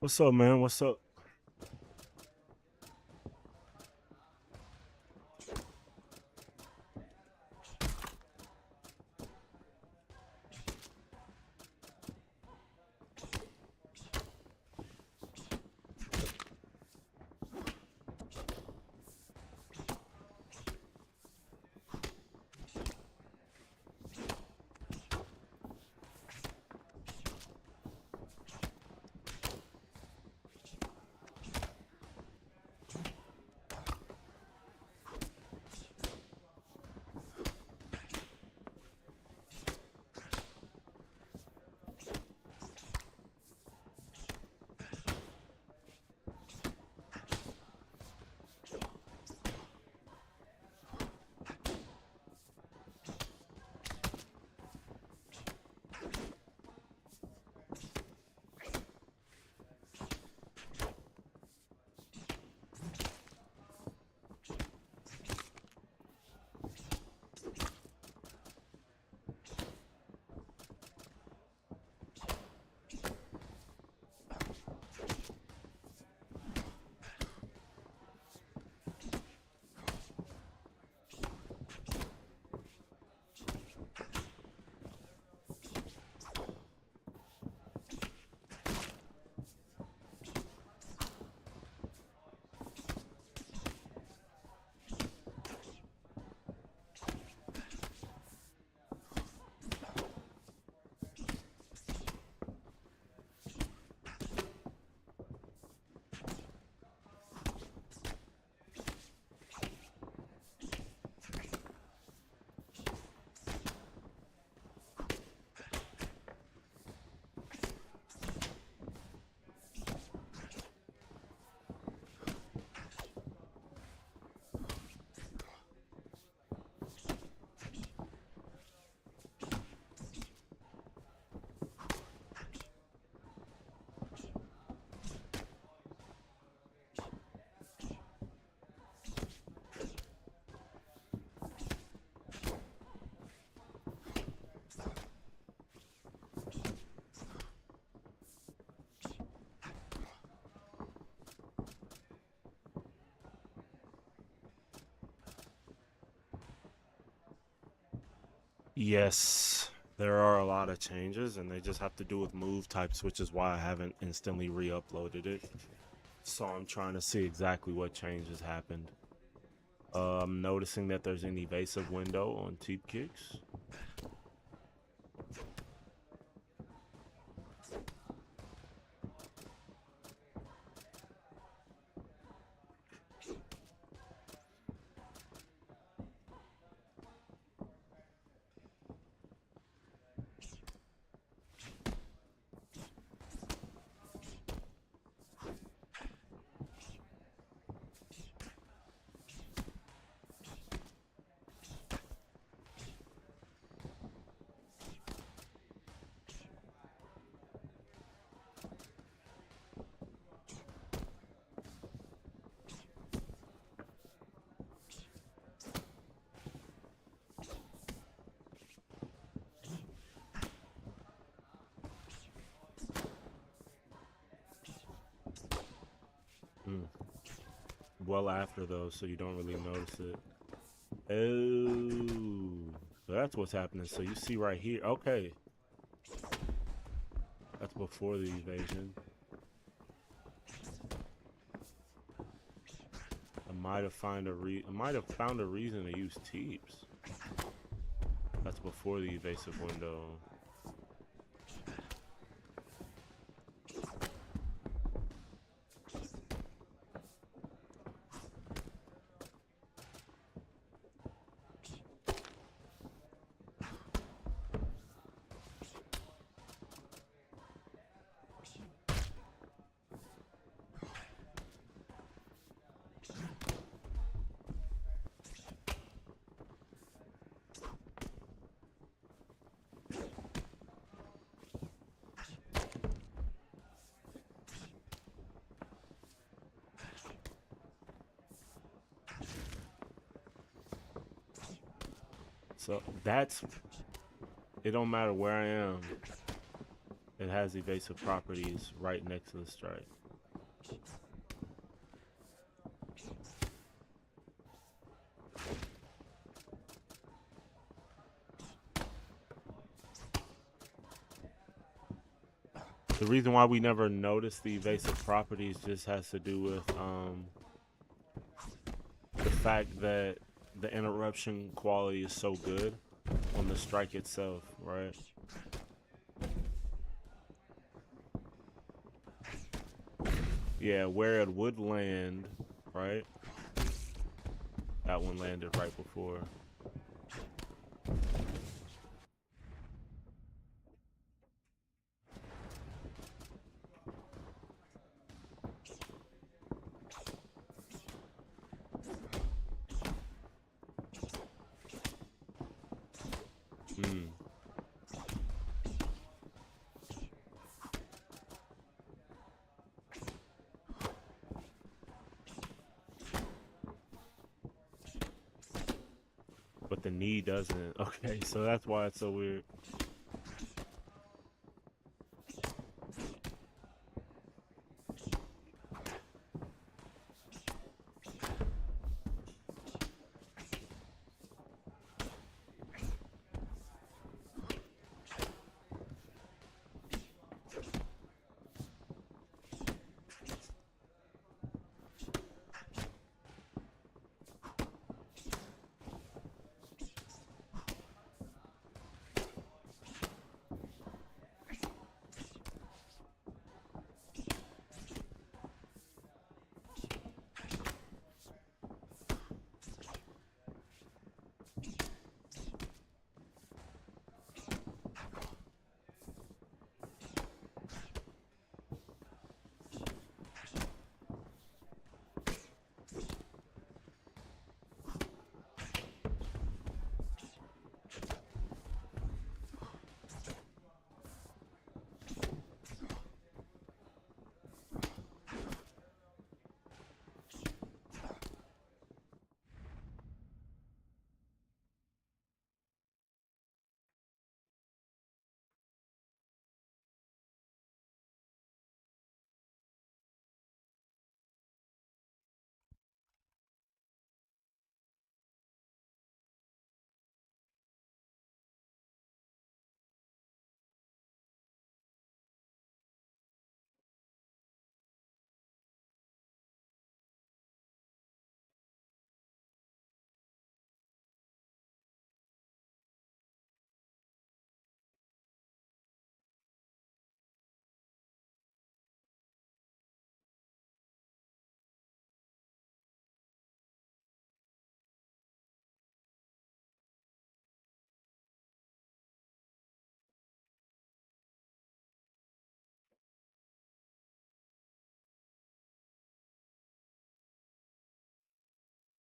What's up, man? What's up? Yes, there are a lot of changes, and they just have to do with move types, which is why I haven't instantly re-uploaded it. So I'm trying to see exactly what changes happened. I'm noticing that there's an evasive window on teep kicks. Mm. Well after those, so you don't really notice it. Oh, so that's what's happening. So you see right here. Okay, that's before the evasion. I might have found a reason to use teeps. That's before the evasive window. So that's it. Don't matter where I am. it has evasive properties right next to the strike. The reason why we never noticed the evasive properties just has to do with the fact that the interruption quality is so good on the strike itself, right? Yeah, where it would land, right? That one landed right before. Hmm. But the knee doesn't. Okay, so that's why it's so weird.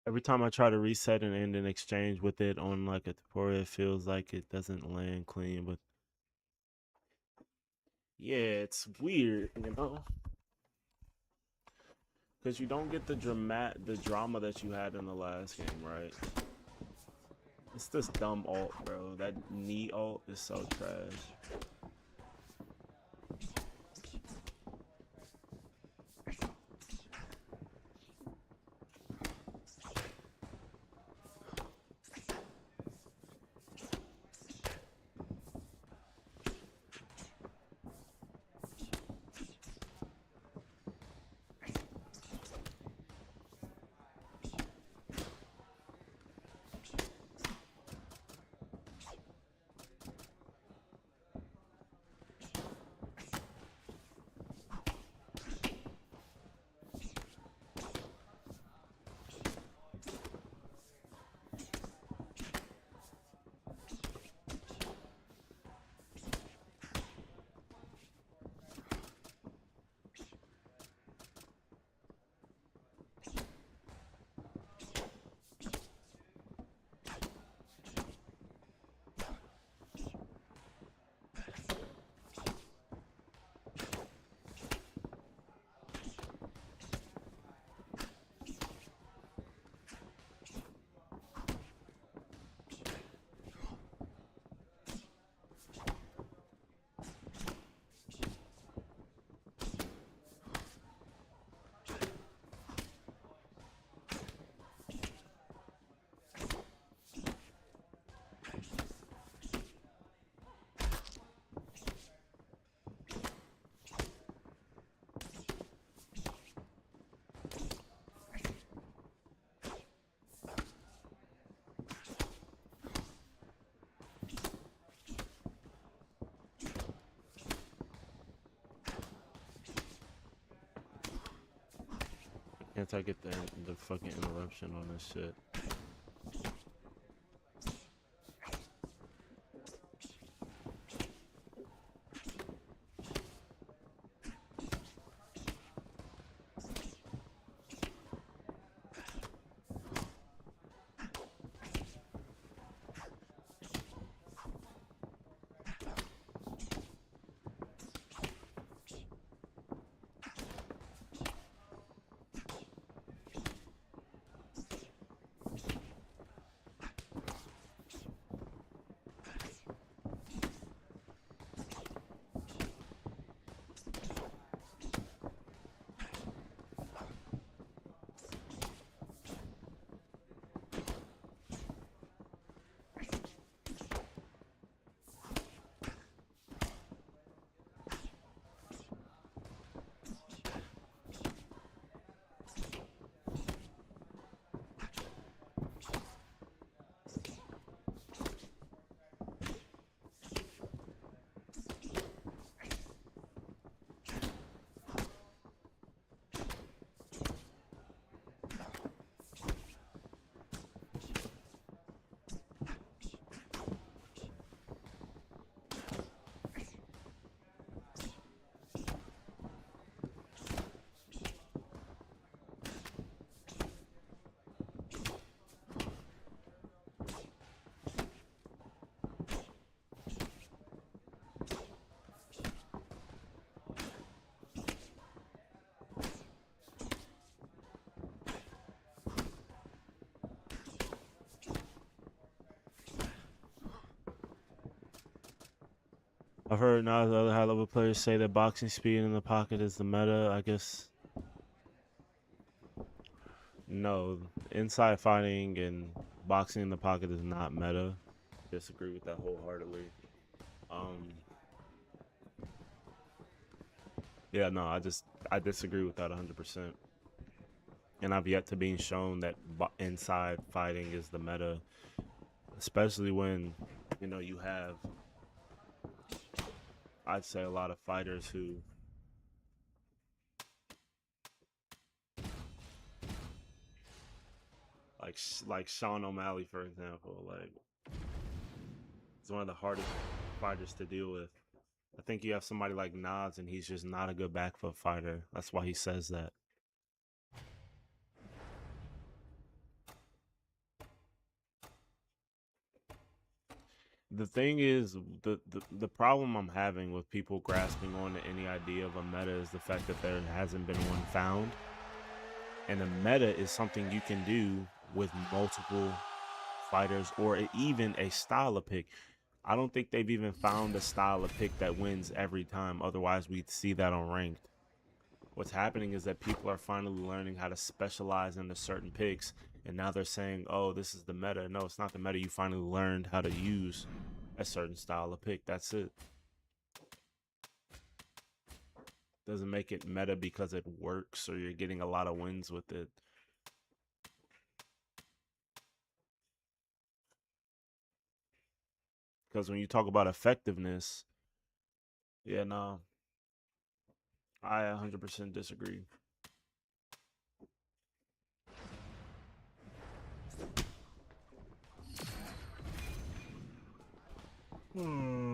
Every time I try to reset and end an exchange with it on like a Tapora, it feels like it doesn't land clean. But yeah, it's weird, you know, because you don't get the drama that you had in the last game, right? It's this dumb ult, bro. That knee ult is so trash. Can't I get the fucking interruption on this shit? I've heard now the other high level players say that boxing speed in the pocket is the meta. I guess no, inside fighting and boxing in the pocket is not meta. Disagree with that wholeheartedly. Um, yeah, no, I disagree with that 100%. And I've yet to be shown that inside fighting is the meta, especially when you have, I'd say, a lot of fighters who like Sean O'Malley, for example. Like, he's one of the hardest fighters to deal with. I think you have somebody like Nas, and he's just not a good back foot fighter. That's why he says that. The thing is, the problem I'm having with people grasping on to any idea of a meta is the fact that there hasn't been one found. And a meta is something you can do with multiple fighters or even a style of pick. I don't think they've even found a style of pick that wins every time. Otherwise, we'd see that on ranked. What's happening is that people are finally learning how to specialize into certain picks, and now they're saying, oh, this is the meta. No, it's not the meta. You finally learned how to use a certain style of pick. That's it. Doesn't make it meta because it works or you're getting a lot of wins with it. Because when you talk about effectiveness, yeah, no, I 100% disagree. Hmm.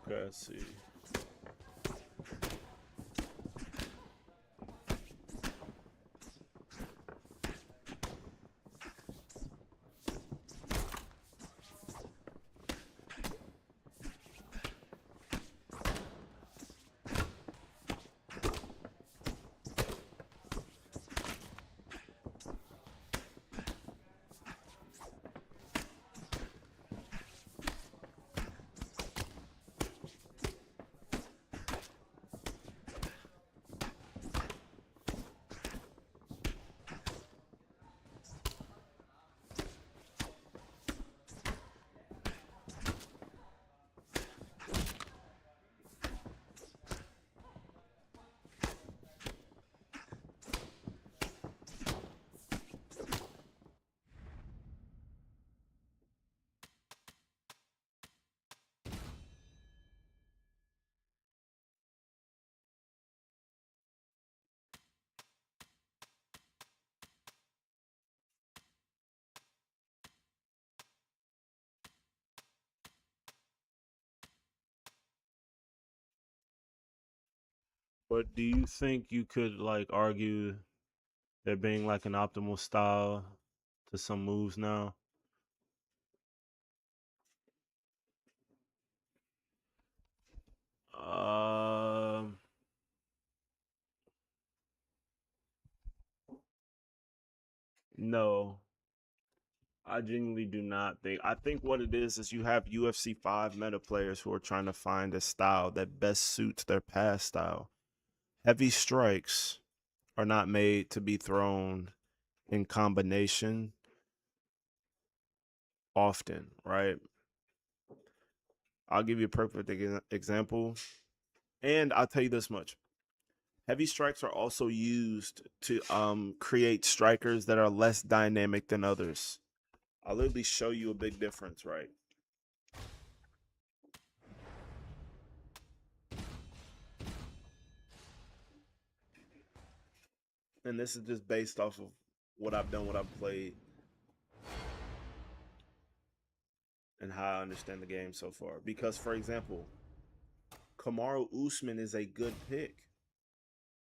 Okay, I see. But do you think you could like argue there being like an optimal style to some moves now? Um, no, I genuinely do not think. I think what it is you have UFC 5 meta players who are trying to find a style that best suits their pass style. Heavy strikes are not made to be thrown in combination often, right? I'll give you a perfect example. And I'll tell you this much. Heavy strikes are also used to create strikers that are less dynamic than others. I'll literally show you a big difference, right? And this is just based off of what I've done, what I've played, and how I understand the game so far. Because, for example, Kamaru Usman is a good pick.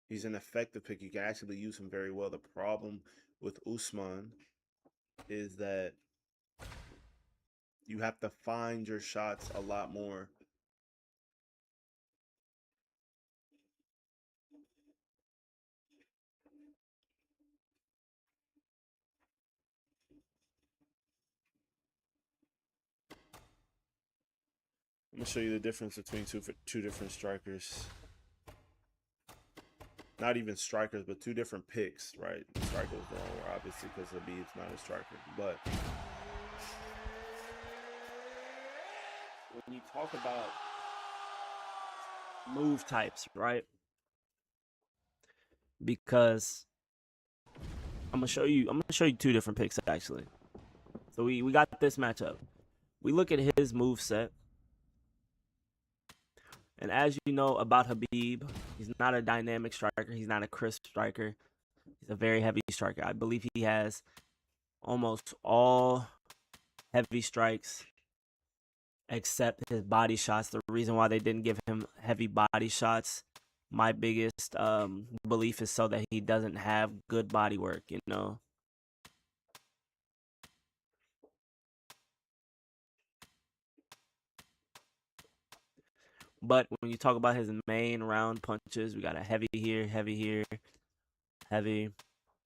He's an effective pick. You can actually use him very well. The problem with Usman is that you have to find your shots a lot more. I'm gonna show you the difference between two different strikers. Not even strikers, but two different picks, right? Striker's the wrong word, obviously, because Habib's not a striker. But when you talk about move types, right? Because I'm gonna show you two different picks actually. So we got this matchup. We look at his move set. And as you know about Habib, he's not a dynamic striker. He's not a crisp striker. He's a very heavy striker. I believe he has almost all heavy strikes except his body shots. The reason why they didn't give him heavy body shots, my biggest belief is so that he doesn't have good body work, you know. But when you talk about his main round punches, we got a heavy here, heavy.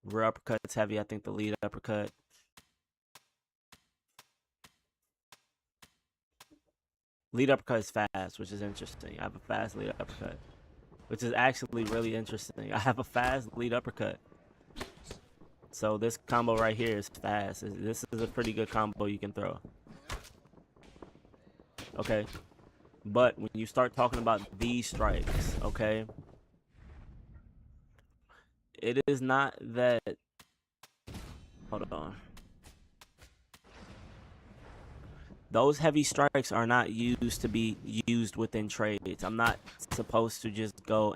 Rear uppercut's heavy. I think the lead uppercut. Lead uppercut is fast, which is interesting. I have a fast lead uppercut, which is actually really interesting. I have a fast lead uppercut. So this combo right here is fast. This is a pretty good combo you can throw. Okay. But when you start talking about these strikes, okay, it is not that. Hold on. Those heavy strikes are not used to be used within trades. I'm not supposed to just go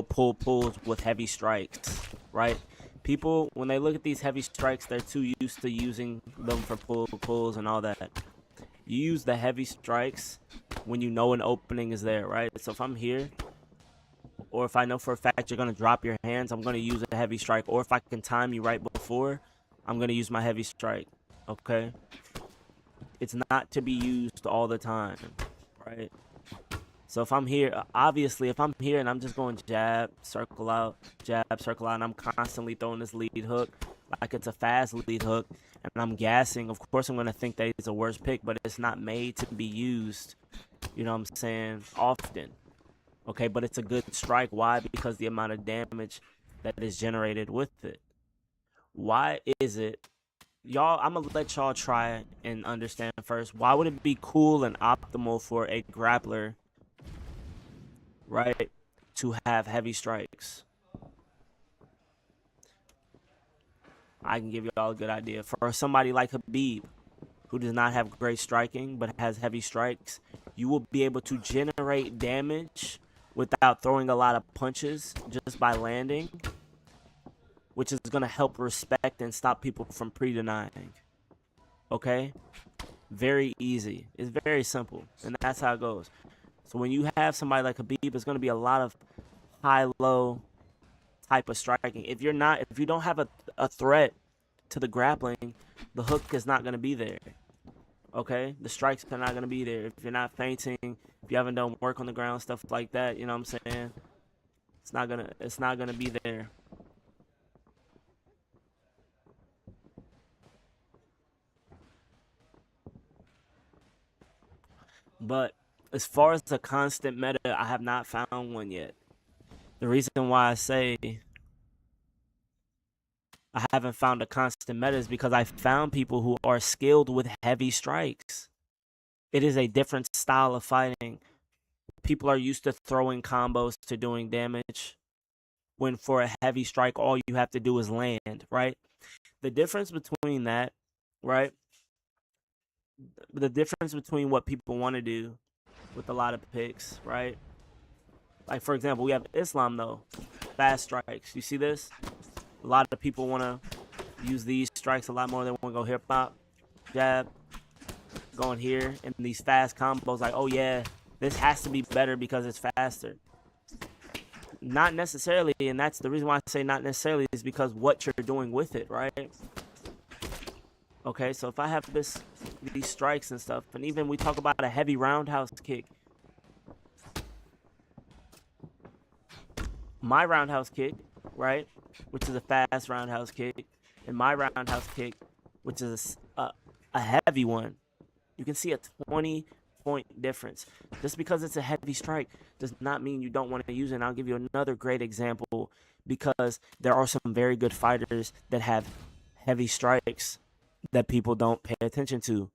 pull pulls with heavy strikes, right? People, when they look at these heavy strikes, they're too used to using them for pulls and all that. you use the heavy strikes when you know an opening is there, right? So if I'm here, or if I know for a fact you're going to drop your hands, I'm going to use a heavy strike. Or if I can time you right before, I'm going to use my heavy strike, okay? It's not to be used all the time, right? So if I'm here, obviously, if I'm here and I'm just going jab, circle out, and I'm constantly throwing this lead hook, like it's a fast lead hook, and I'm gassing, of course I'm going to think that it's a worse pick, but it's not made to be used, you know what I'm saying, often. Okay, but it's a good strike. Why? Because the amount of damage that is generated with it. Why is it? Y'all, I'm going to let y'all try and understand first. Why would it be cool and optimal for a grappler, right, to have heavy strikes? I can give y'all a good idea. For somebody like Habib, who does not have great striking but has heavy strikes, you will be able to generate damage without throwing a lot of punches just by landing, which is going to help respect and stop people from pre-denying. Okay? Very easy. It's very simple. And that's how it goes. So when you have somebody like Habib, it's going to be a lot of high-low type of striking. If you don't have a threat to the grappling, the hook is not going to be there. Okay? The strikes are not going to be there. If you're not fainting, if you haven't done work on the ground, stuff like that, you know what I'm saying? It's not gonna be there. But as far as a constant meta, I have not found one yet. The reason why I say I haven't found a constant meta is because I found people who are skilled with heavy strikes. It is a different style of fighting. People are used to throwing combos to doing damage. When for a heavy strike, all you have to do is land, right? The difference between that, right? The difference between what people want to do with a lot of picks, right? Like, for example, we have Islam, though. Fast strikes. You see this? A lot of people want to use these strikes a lot more than want to go hip hop, jab, going here, and these fast combos. Like, oh, yeah, this has to be better because it's faster. Not necessarily, and that's the reason why I say not necessarily, is because what you're doing with it, right? Okay, so if I have these strikes and stuff, and even we talk about a heavy roundhouse kick. My roundhouse kick, right, which is a fast roundhouse kick, and my roundhouse kick, which is a heavy one, you can see a 20-point difference. Just because it's a heavy strike does not mean you don't want to use it. And I'll give you another great example, because there are some very good fighters that have heavy strikes that people don't pay attention to.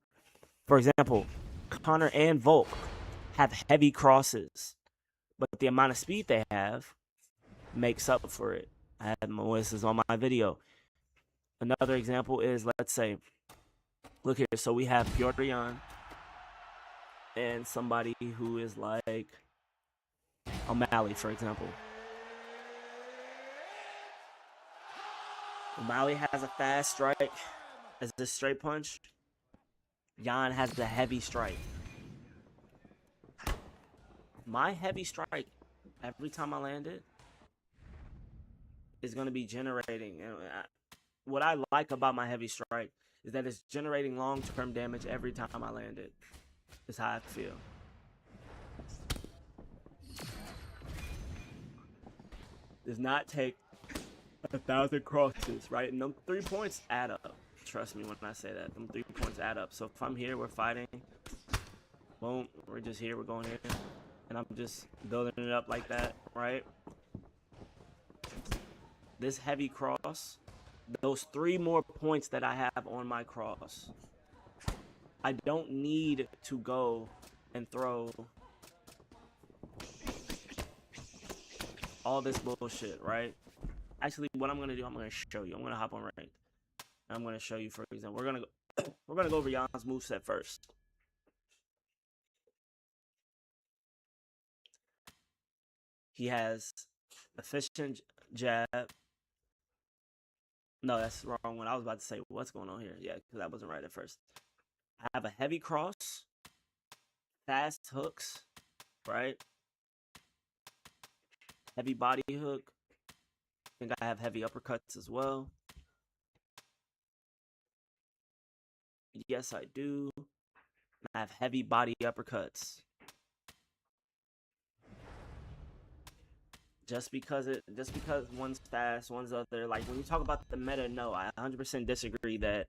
For example, Connor and Volk have heavy crosses, but the amount of speed they have makes up for it. I had Melissa's on my video. Another example is, let's say, look here. So we have Piotr Jan and somebody who is like O'Malley, for example. O'Malley has a fast strike as a straight punch. Jan has the heavy strike. My heavy strike, every time I land it, is going to be generating. And what I like about my heavy strike is that it's generating long-term damage every time I land it. Is how I feel. Does not take 1,000 crosses, right? And them 3 points add up. Trust me when I say that. Them 3 points add up. So if I'm here, we're fighting. Boom, we're just here, we're going here. And I'm just building it up like that, right? This heavy cross, those 3 more points that I have on my cross, I don't need to go and throw all this bullshit, right? Actually, what I'm gonna do, I'm gonna show you. I'm gonna hop on ranked. I'm gonna show you, for example. We're gonna go over Jan's moveset first. He has efficient jab. No, that's the wrong one. I was about to say, what's going on here? Yeah, because that wasn't right at first. I have a heavy cross, fast hooks, right? Heavy body hook. I think I have heavy uppercuts as well. Yes, I do. I have heavy body uppercuts. Just because one's fast, one's other. Like when you talk about the meta, no, I 100% disagree that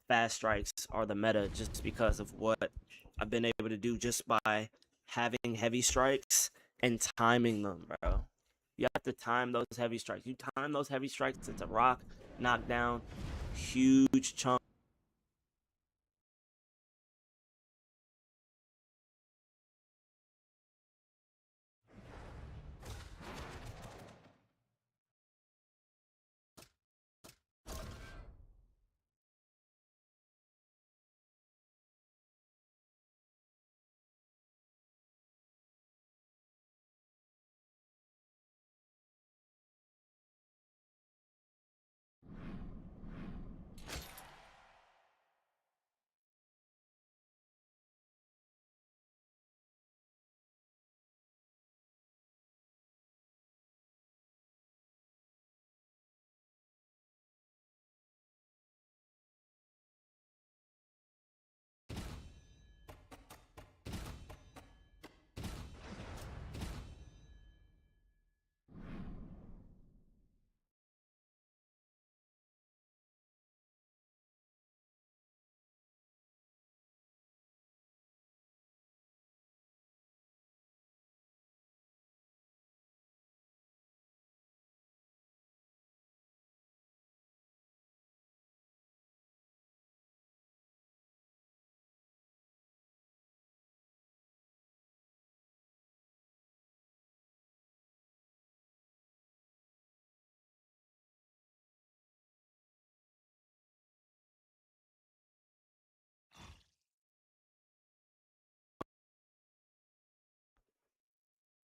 fast strikes are the meta just because of what I've been able to do just by having heavy strikes and timing them, bro. You have to time those heavy strikes. You time those heavy strikes, it's a rock, knockdown, huge chunk.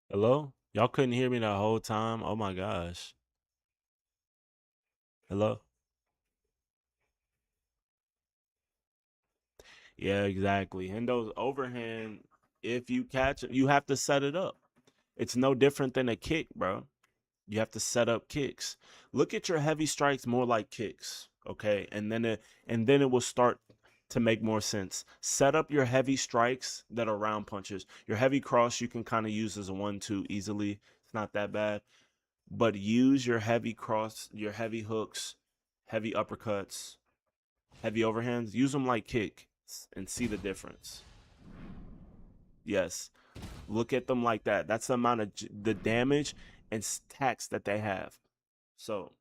Hello? Y'all couldn't hear me that whole time? Oh my gosh. Hello? Yeah, exactly. And those overhand, if you catch it, you have to set it up. It's no different than a kick, bro. You have to set up kicks. Look at your heavy strikes more like kicks, okay? And then it will start to make more sense. Set up your heavy strikes that are round punches. Your heavy cross you can kind of use as a 1-2 easily. It's not that bad. But use your heavy cross, your heavy hooks, heavy uppercuts, heavy overhands. Use them like kicks and see the difference. Yes. Look at them like that. That's the amount of the damage and tax that they have. So,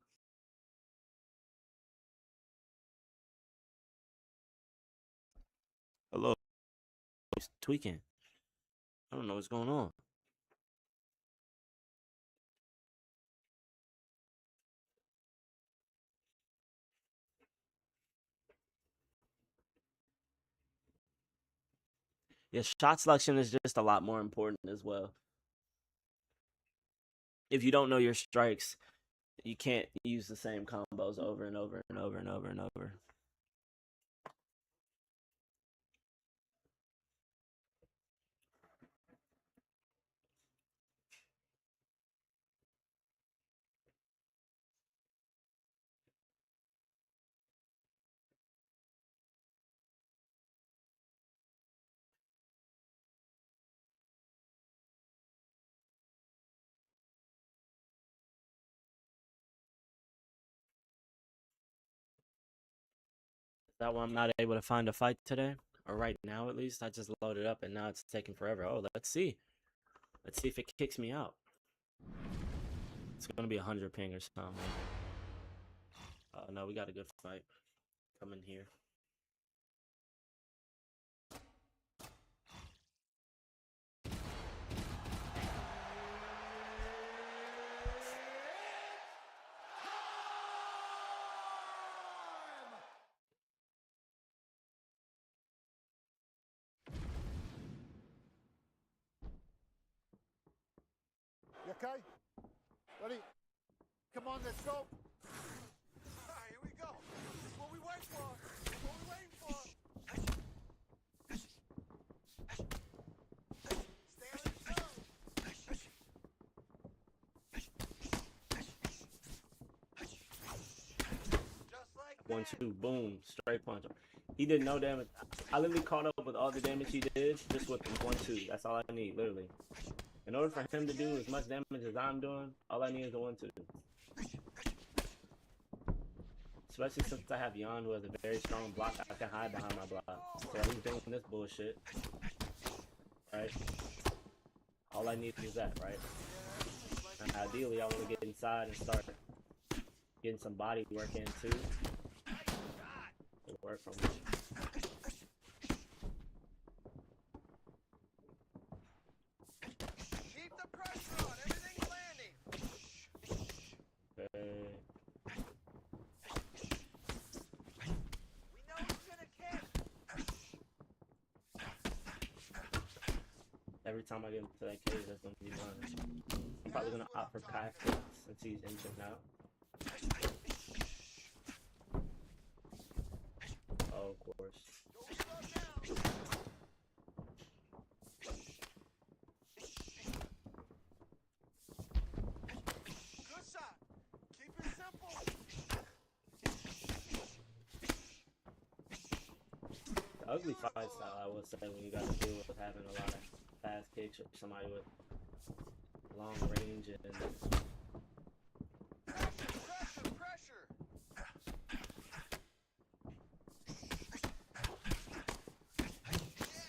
hello. It's tweaking. I don't know what's going on. Yeah, shot selection is just a lot more important as well. If you don't know your strikes, you can't use the same combos over and over and over and over and over. Is that why I'm not able to find a fight today? Or right now at least? I just loaded up and now it's taking forever. Oh, let's see. Let's see if it kicks me out. It's gonna be 100 ping or something. Oh no, we got a good fight coming here. You okay? Ready? Come on, let's go. All right, here we go. This is what we wait for. This is what we waiting for. 1-2, boom, straight punch. He did no damage. I literally caught up with all the damage he did just with 1-2. That's all I need, literally. In order for him to do as much damage as I'm doing, all I need is a 1-2. Especially since I have Jan, who has a very strong block, I can hide behind my block. So he's doing this bullshit. Right? All I need is that, right? And ideally, I want to get inside and start getting some body work in too. It'll work for me. Keep the pressure on. Everything's landing. Okay. We know he's gonna kick. Every time I get into that cage, that's gonna be mine. I'm probably gonna opt for Kai since he's injured now. Oh, of course. Don't slow down. Good shot. Keep it simple. The ugly fight style, I would say, when you got to deal with having a lot of fast kicks or somebody with long range and Pressure, pressure.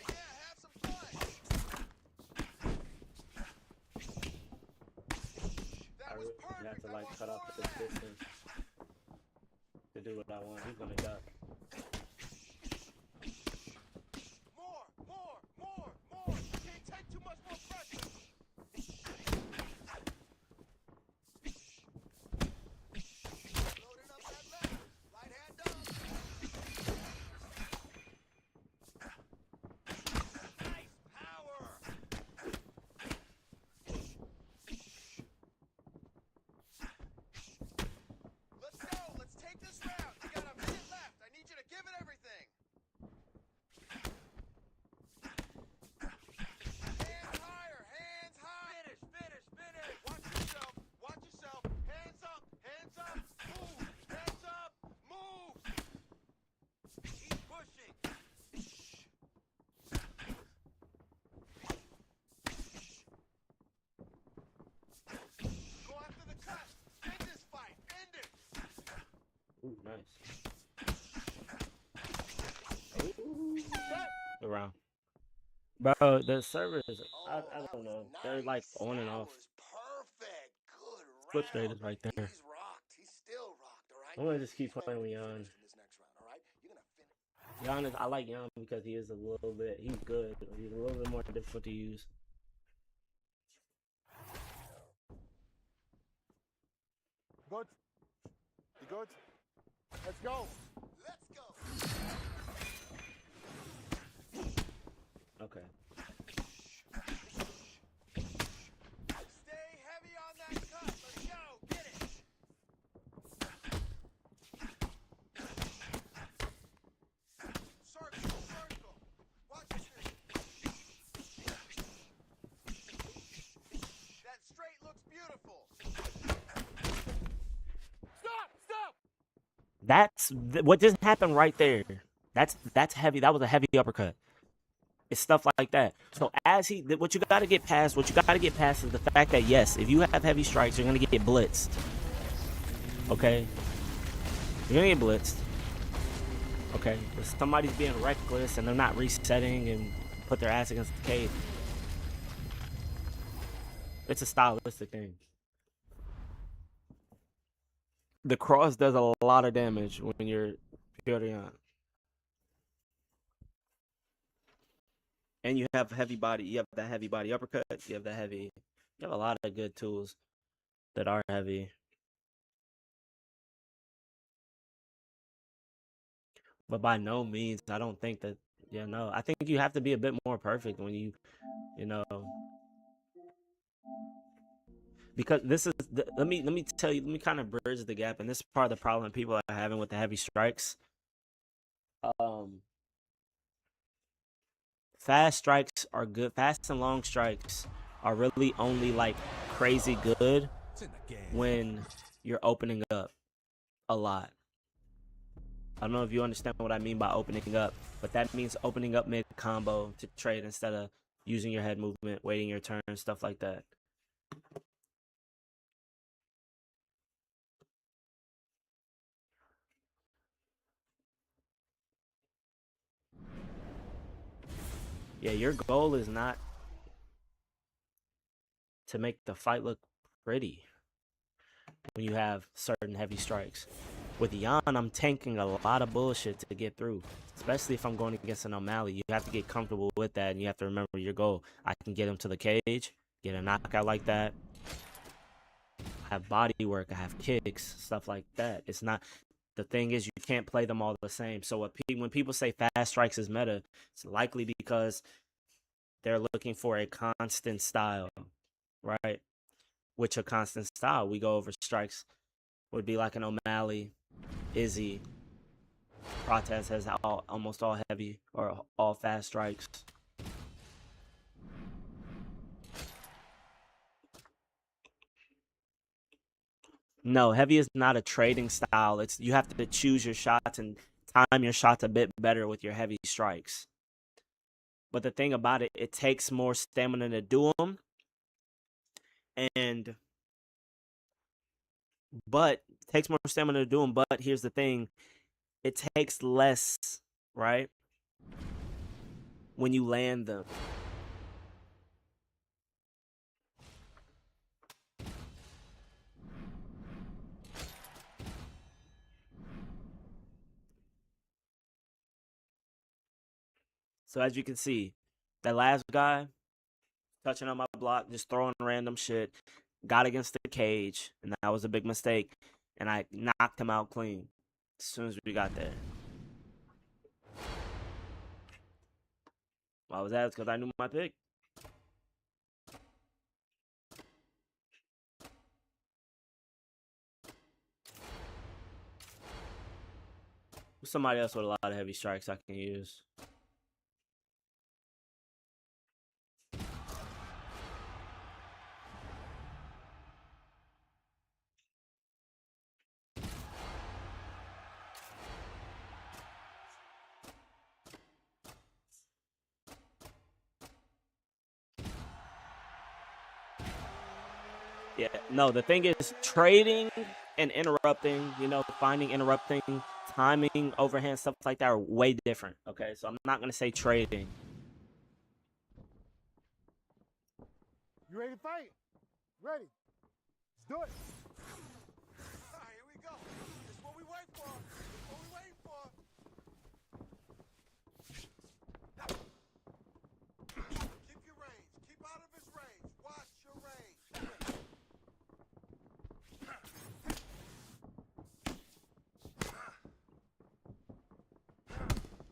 Yeah, have some fun. I That was really have perfect. to I like want cut more off of the that. distance to do what I want. He's gonna duck. More. You can't take too much more pressure. Loading up that left. Right hand up. Nice power. Let's go. Let's take this round. You got a minute left. I need you to give it everything. Hands higher. Hands high. Finish. Watch yourself. Hands up. Move. Hands up. Move. Keep pushing. Go after the cut. End this fight. End it. Ooh, nice. Ooh. Around. Bro, the servers, I don't know. They're like on and off. Perfect. Good Flip straight is right there. He's rocked. He's still rocked, all right? I'm gonna just keep playing with Jan. This next round, all right? You're gonna finish. Jan is, I like Jan because he is a little bit, he's good. He's a little bit more difficult to use. Good? You good? Let's go. Let's go. Okay. Stay heavy on that cut. Let's go. Get it. Circle. Watch your feet. That straight looks beautiful. Stop! That's what just happened right there. That's heavy. That was a heavy uppercut. It's stuff like that. So what you got to get past is the fact that yes, if you have heavy strikes, you're gonna get blitzed. Okay, you're gonna get blitzed. Okay, if somebody's being reckless and they're not resetting and put their ass against the cage, it's a stylistic thing. The cross does a lot of damage when you're purely on. And you have heavy body. You have that heavy body uppercut. You have a lot of good tools that are heavy. But by no means, I don't think that, I think you have to be a bit more perfect when you know, because this is, let me tell you, let me kind of bridge the gap. And this is part of the problem people are having with the heavy strikes. Fast strikes are good. Fast and long strikes are really only like crazy good when you're opening up a lot. I don't know if you understand what I mean by opening up, but that means opening up mid combo to trade instead of using your head movement, waiting your turn, stuff like that. Yeah, your goal is not to make the fight look pretty when you have certain heavy strikes. With Yan, I'm tanking a lot of bullshit to get through, especially if I'm going against an O'Malley. You have to get comfortable with that, and you have to remember your goal. I can get him to the cage, get a knockout like that. I have body work, I have kicks, stuff like that. It's not the thing is you can't play them all the same. So when people say fast strikes is meta, it's likely because they're looking for a constant style, right? Which a constant style we go over strikes would be like an O'Malley, Izzy. Protez has almost all heavy or all fast strikes. No, heavy is not a trading style. It's you have to choose your shots and time your shots a bit better with your heavy strikes. But the thing about it, it takes more stamina to do them, but it takes more stamina to do them. But here's the thing, it takes less, right? When you land them. So as you can see, that last guy touching on my block, just throwing random shit, got against the cage, and that was a big mistake. And I knocked him out clean as soon as we got there. Why was that? It's because I knew my pick. Somebody else with a lot of heavy strikes I can use. Yeah, no, the thing is trading and interrupting, finding interrupting, timing, overhand, stuff like that are way different. Okay, so I'm not going to say trading. You ready to fight? Ready. Let's do it. All right, here we go. This is what we wait for. This is what we wait for. Keep your range. Keep out of his range. Watch your range.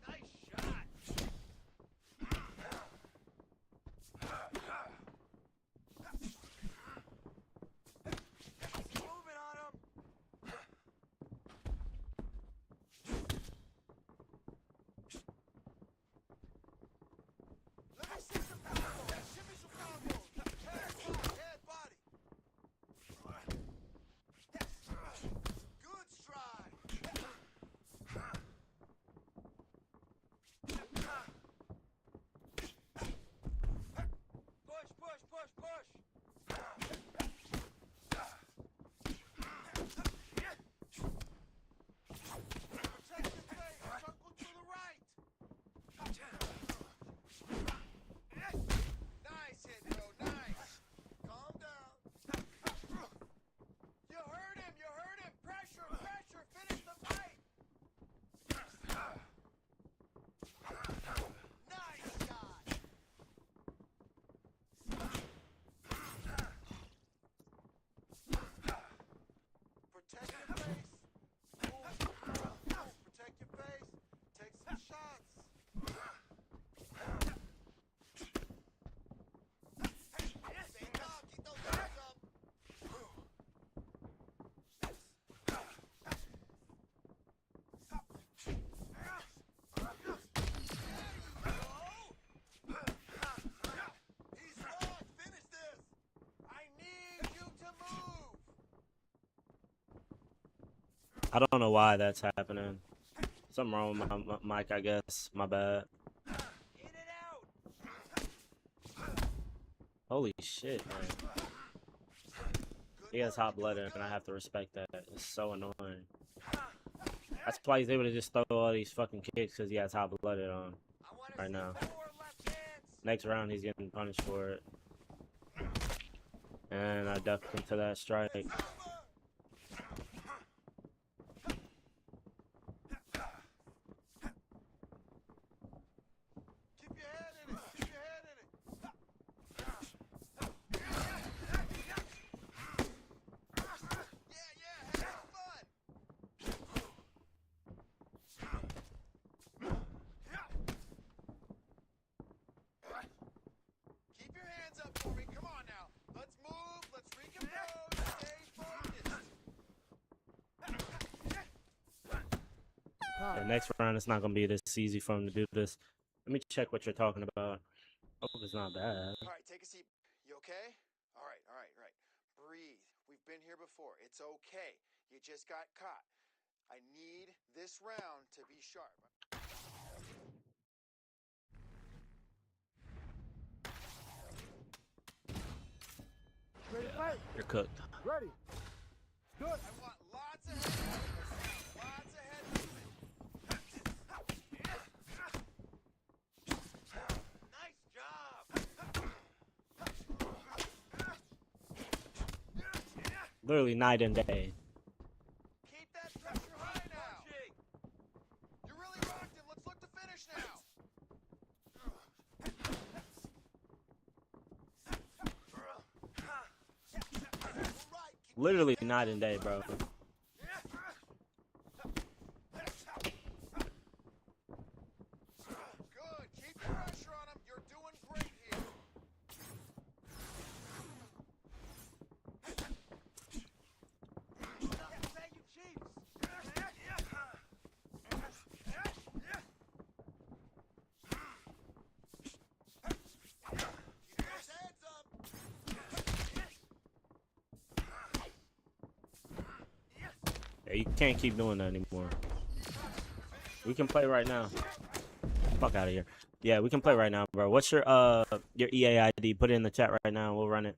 Nice shot. Moving on him. Let me see some combos. Shimmy some combos. Head, body. Good stride. Push, push, push, push. Protect your face. Circle to the right. Nice hit, bro. Nice. Calm down. You heard him. You heard him. Pressure, pressure. Finish the fight. Nice shot. Protect your face. Move. Protect your face. Take some shots. Stay calm. Keep those hands up. He's locked. Finish this. I need you to move. I don't know why that's happening. Something wrong with my mic, I guess. My bad. In and out. Holy shit, man. He has hot blooded, and I have to respect that. It's so annoying. That's why he's able to just throw all these fucking kicks, because he has hot blooded on right now. 4 left hands. Next round, he's getting punished for it. And I ducked into that strike. Keep your head in it. Keep your head in it. Yeah, have fun. Keep your hands up for me. Come on now. Let's move. Let's recompose. Stay focused. The next round, it's not going to be this easy for him to do this. Let me check what you're talking about. I hope it's not bad. All right, take a seat. You okay? All right. Breathe. We've been here before. It's okay. You just got caught. I need this round to be sharp. Ready to fight? You're cooked. Ready. Good. I want lots of head movement. Lots of head movement. Nice job. Literally night and day. Keep that pressure high now. You really rocked it. Let's look to finish now. Literally night and day, bro. Good. Keep the pressure on him. You're doing great here. Thank you, Chiefs. Keep those hands up. Yeah, you can't keep doing that anymore. We can play right now. Fuck out of here. Yeah, we can play right now, bro. What's your EA ID? Put it in the chat right now. We'll run it.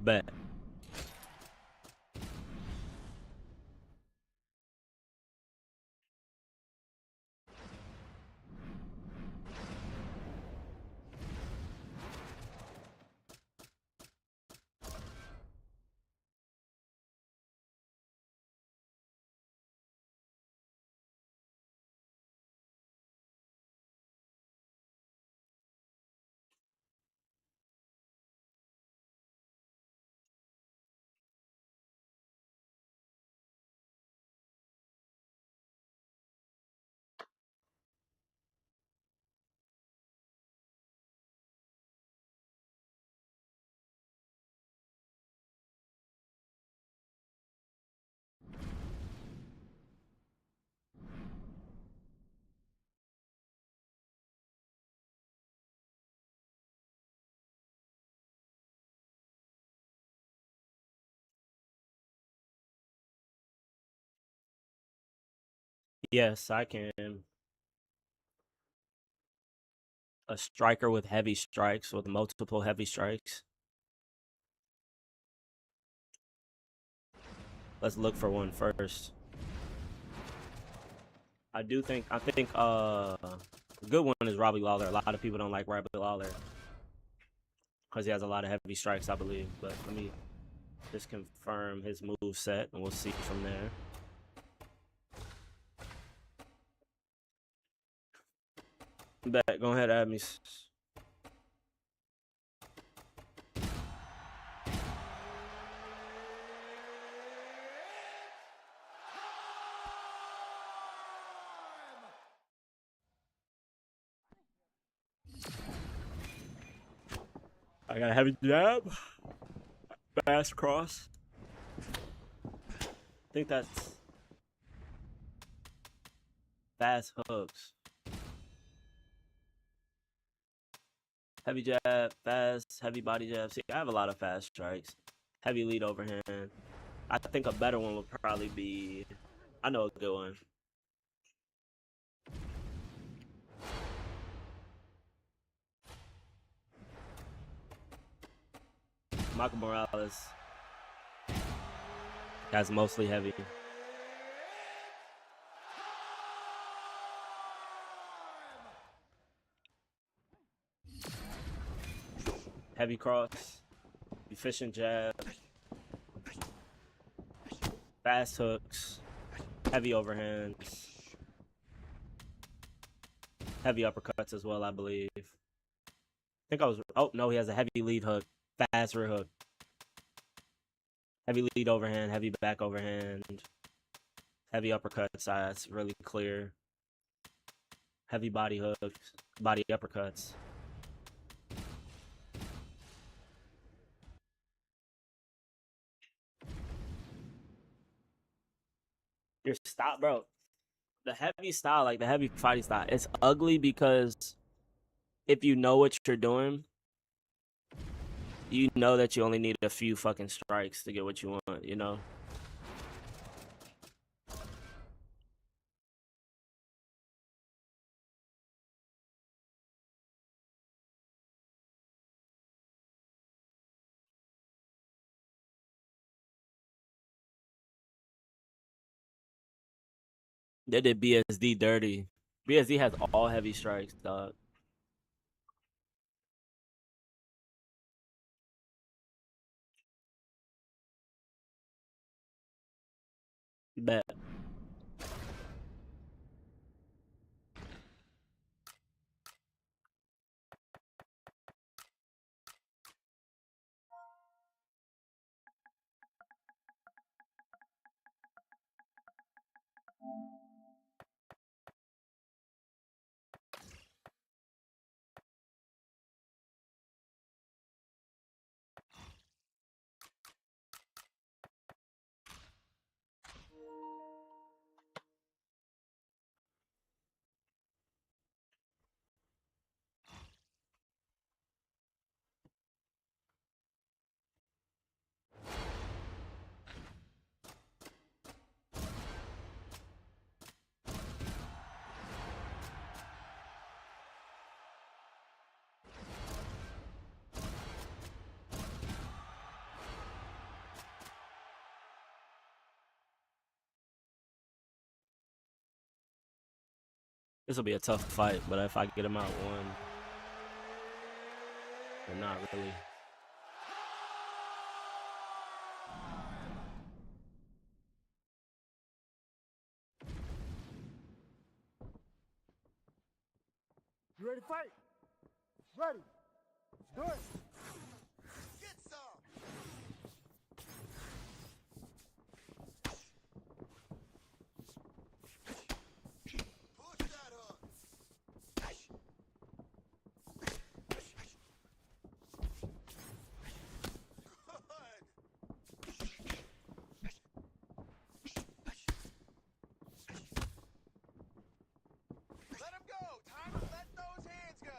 Bet. Yes, I can. A striker with heavy strikes, with multiple heavy strikes. Let's look for one first. I think A good one is Robbie Lawler. A lot of people don't like Robbie Lawler because he has a lot of heavy strikes, I believe. But let me just confirm his move set, and we'll see from there. Bet. Go ahead, add me. I got a heavy jab, fast cross. I think that's fast hooks. Heavy jab, fast, heavy body jab. See, I have a lot of fast strikes. Heavy lead overhand. I think a better one would probably be, I know a good one. Michael Morales has mostly heavy. Heavy cross, efficient jab, fast hooks, heavy overhands, heavy uppercuts as well, I believe. I think I was, oh no, he has a heavy lead hook, fast rear hook. Heavy lead overhand, heavy back overhand, heavy uppercuts, that's really clear. Heavy body hooks, body uppercuts. Your style, bro. The heavy style, like the heavy fighting style, it's ugly because if you know what you're doing, you know that you only need a few fucking strikes to get what you want, you know? They did BSD dirty. BSD has all heavy strikes, dog. Bet. This will be a tough fight, but if I get him out one, or not really. You ready to fight? Ready. Do it. Get some! Push that hook! Good! Let him go! Time to let those hands go!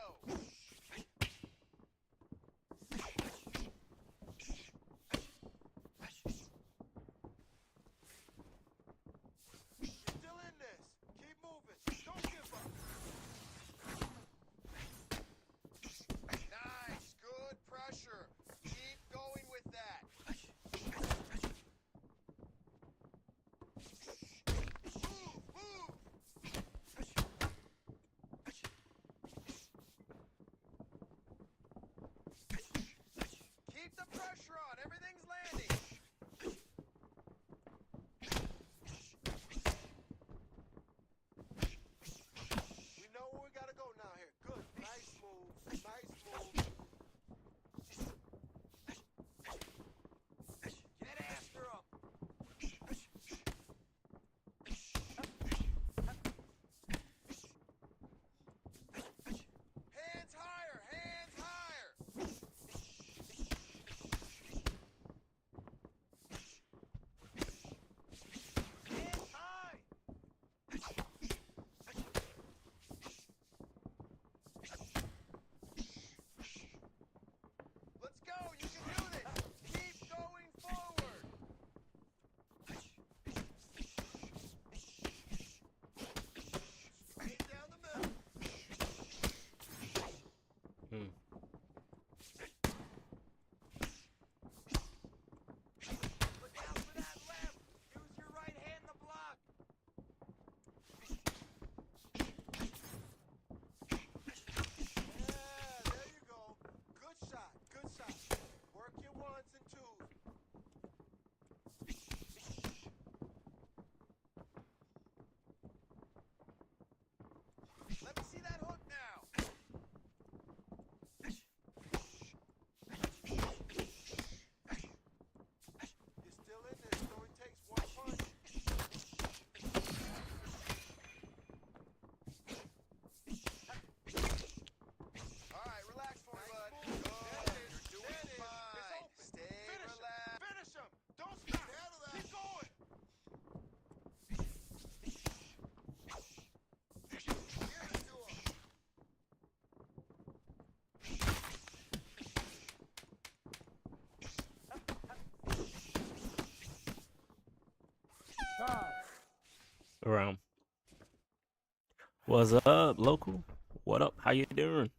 What's up, local? What up? How you doing?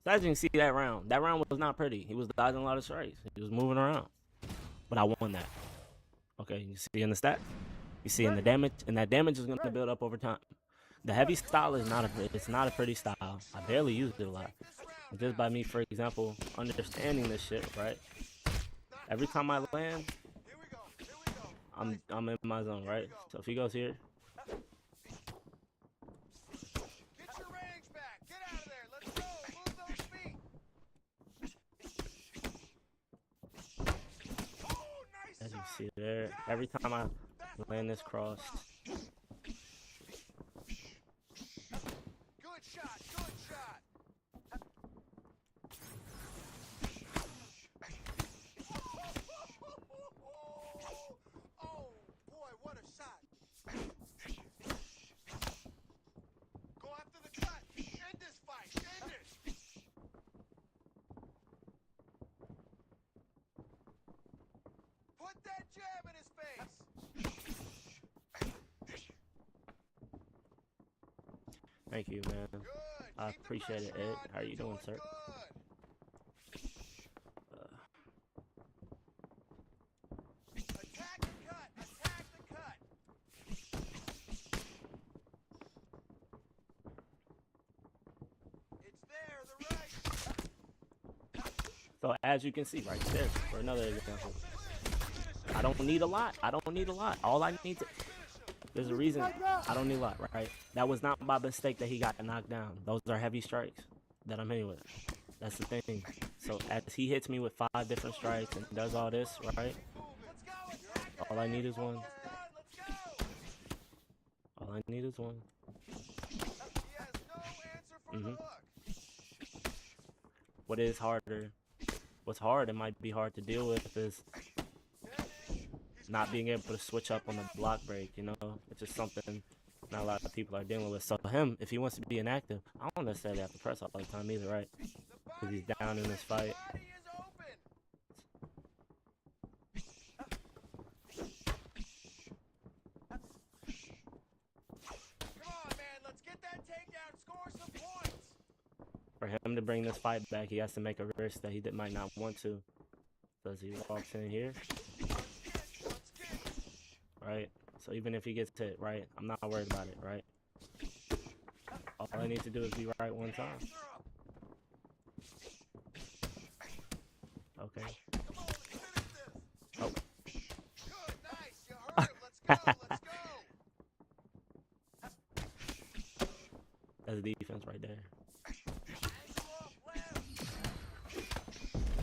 So as you can see that round was not pretty. He was dodging a lot of strikes. He was moving around. But I won that. Okay, you see in the stat? You see in the damage, and that damage is gonna build up over time. The heavy style is it's not a pretty style. I barely use it a lot. And just by me, for example, understanding this shit, right? Every time I land, Here we go. Here we go. I'm in my zone, right? So if he goes here, Get your range back. Get out of there. Let's go. Move those feet. Oh, nice as you shot. see there, every time I land this cross, Good shot. Good shot. Oh, boy, what a shot. Go after the cut. End this fight. End it. Put that jab in his face. thank you, man. Good. I Keep the appreciate it, pressure Ed. on. How are you You're doing, sir? good. Attack the cut. Attack the cut. It's there. The right. So as you can see right there, for another example, I don't need a lot. I don't need a lot. All I need to, there's a reason I don't need a lot, right? That was not by mistake that he got knocked down. Those are heavy strikes that I'm hitting with. That's the thing. So as he hits me with 5 different strikes and does all this, right? Let's go. Attack. All I need is one. Let's go. All I need is one. He has no answer for the hook. What is harder? What's hard, it might be hard to deal with, is not being able to switch up on the block break, you know? It's just something not a lot of people are dealing with. So him, if he wants to be inactive, I don't necessarily have to press all the time either, right? Because he's down in this fight. Body is open. Come on, man. Let's get that takedown. Score some points. For him to bring this fight back, he has to make a risk that he might not want to. So as he walks in here, right? So even if he gets hit, right, I'm not worried about it, right? All I need to do is be right one time. Okay. Come on, let's finish this. Oh. Good, nice. You heard him. Let's go. Let's go. That's defense right there. Angle off left.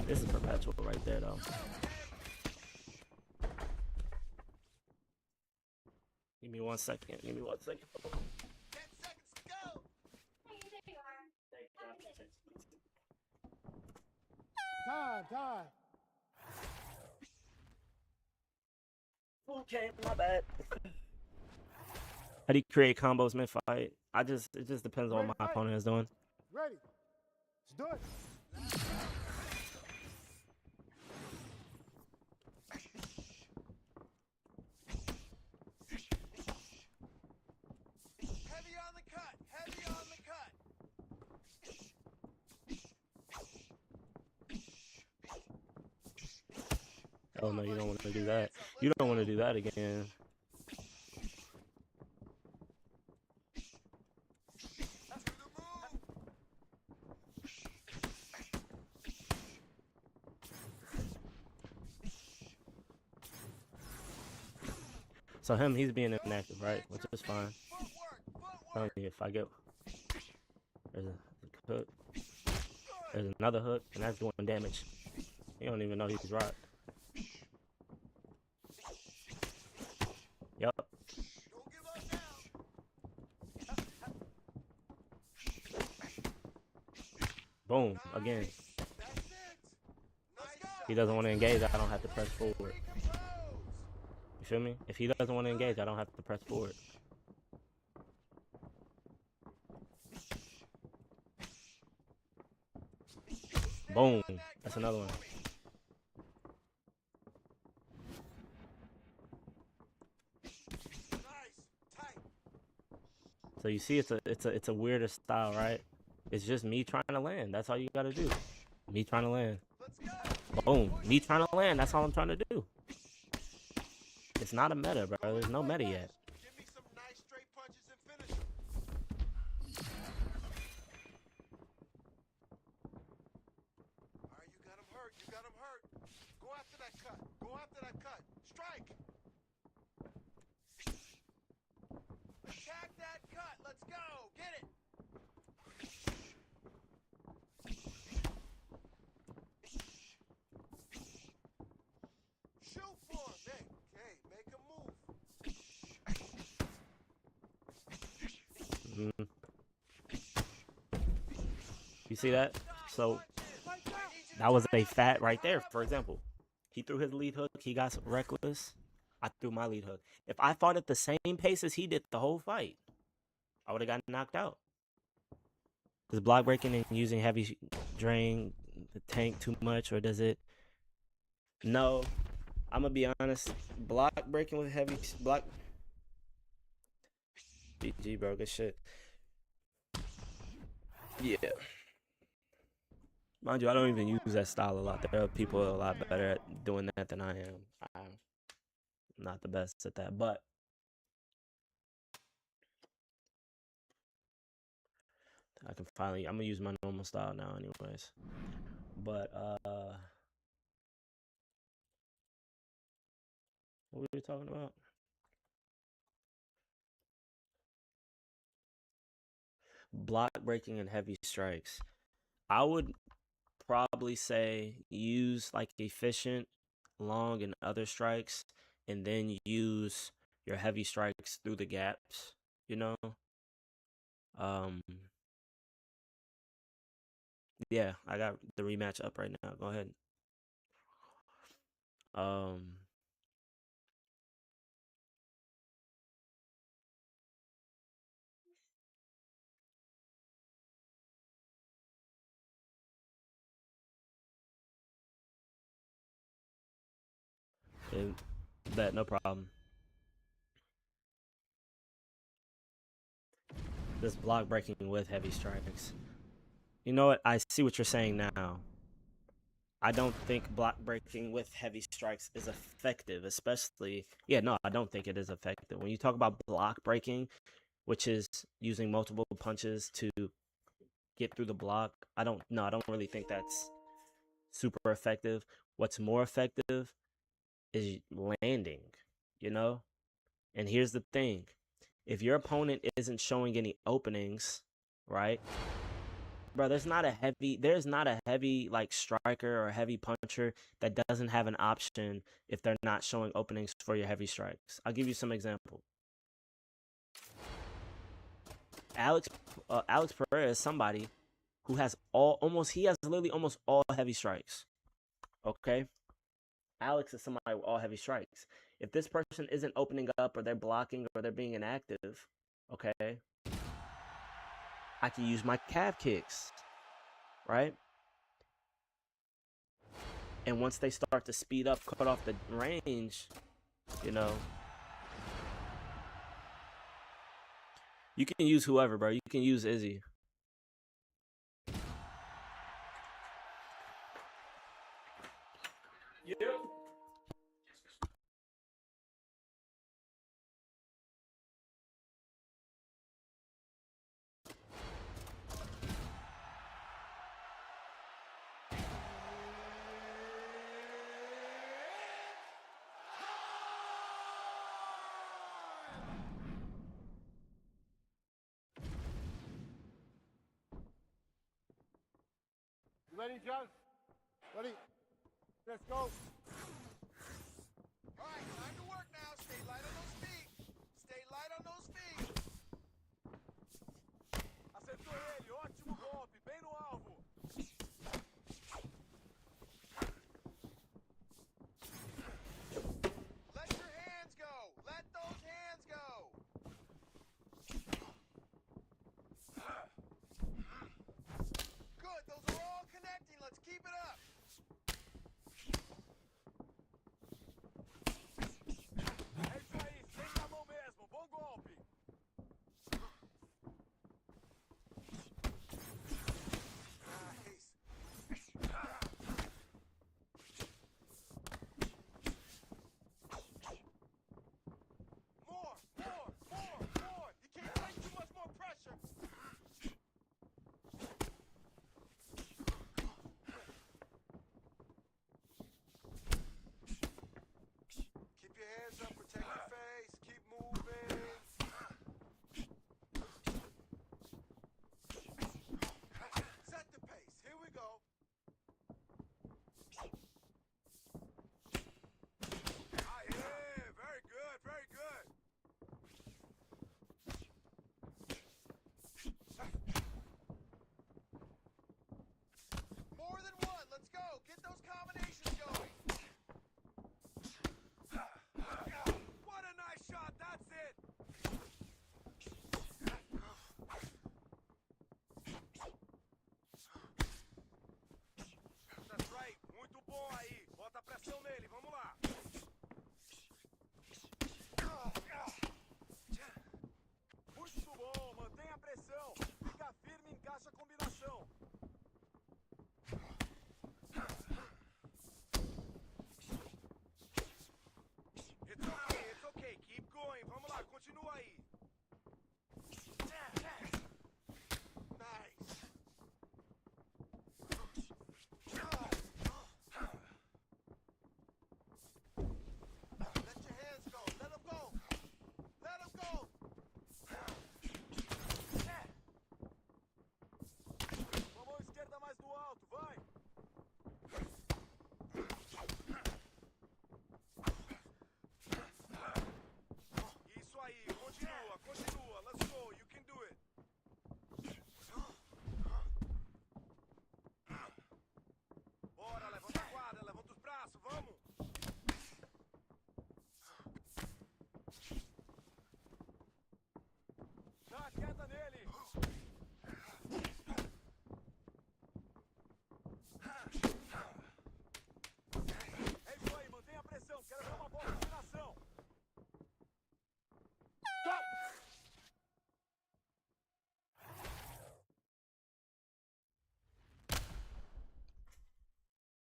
This is perpetual right there, though. Give me 1 second. Give me 1 second. 10 seconds to go. Time. Okay, my bad. How do you create combos mid-fight? It just depends on what my opponent is doing. Ready. Let's do it. Heavy on the cut. Heavy on the cut. Oh no, you don't want to do that. You don't want to do that again. To the move. So him, he's being inactive, right? Which is fine. Footwork. If I get there's a hook, there's another hook, and that's doing damage. You don't even know he's right. Yup. Don't give up now. Boom. Again. That's it. Nice He doesn't want to engage, I don't have to press forward. Compose. You feel me? If he doesn't want to engage, I don't have to press forward. Boom. That's another one. Nice. Tight. So you see, it's a weirder style, right? It's just me trying to land. That's all you gotta do. Me trying to land. Boom. Me trying to land. That's all I'm trying to do. It's not a meta, bro. There's no meta yet. Give me some nice straight punches and finish 'em. All right, you got him hurt. You got him hurt. Go after that cut. Go after that cut. Strike. Attack that cut. Let's go. Get it. Shoot for him. Hey, make him move. Mhm. You see that? So that was a fat right there, for example. He threw his lead hook. He got reckless. I threw my lead hook. If I fought at the same pace as he did the whole fight, I would have gotten knocked out. Does block breaking and using heavy drain the tank too much, or does it? No. I'm gonna be honest. Block breaking with heavy block. GG, bro. Good shit. Yeah. Mind you, I don't even use that style a lot. There are people a lot better at doing that than I am. I'm not the best at that, but I can finally. I'm gonna use my normal style now, anyways. But what were we talking about? Block breaking and heavy strikes. I would probably say use like efficient, long, and other strikes, and then use your heavy strikes through the gaps. You know. Um. Yeah, I got the rematch up right now. Go ahead. Um. And that no problem. This block breaking with heavy strikes. You know what? I see what you're saying now. I don't think block breaking with heavy strikes is effective, especially. Yeah, no, I don't think it is effective. When you talk about block breaking, which is using multiple punches to get through the block, I don't really think that's super effective. What's more effective is landing, you know? And here's the thing. If your opponent isn't showing any openings, right? Bro, there's not a heavy like striker or heavy puncher that doesn't have an option if they're not showing openings for your heavy strikes. I'll give you some example. Alex Pereira is somebody who has literally almost all heavy strikes. Okay? Alex is somebody with all heavy strikes. If this person isn't opening up or they're blocking or they're being inactive, okay, I can use my calf kicks, right? And once they start to speed up, cut off the range, you know, you can use whoever, bro. You can use Izzy. Yeah. You ready, John? Ready? Let's go. All right, time to work now. Stay light on those feet. Stay light on those feet. Acertou ele, ótimo golpe, bem no alvo. Let your hands go. Let those hands go. Good, those are all connecting. Let's keep it up. É isso aí, senta a mão mesmo, bom golpe.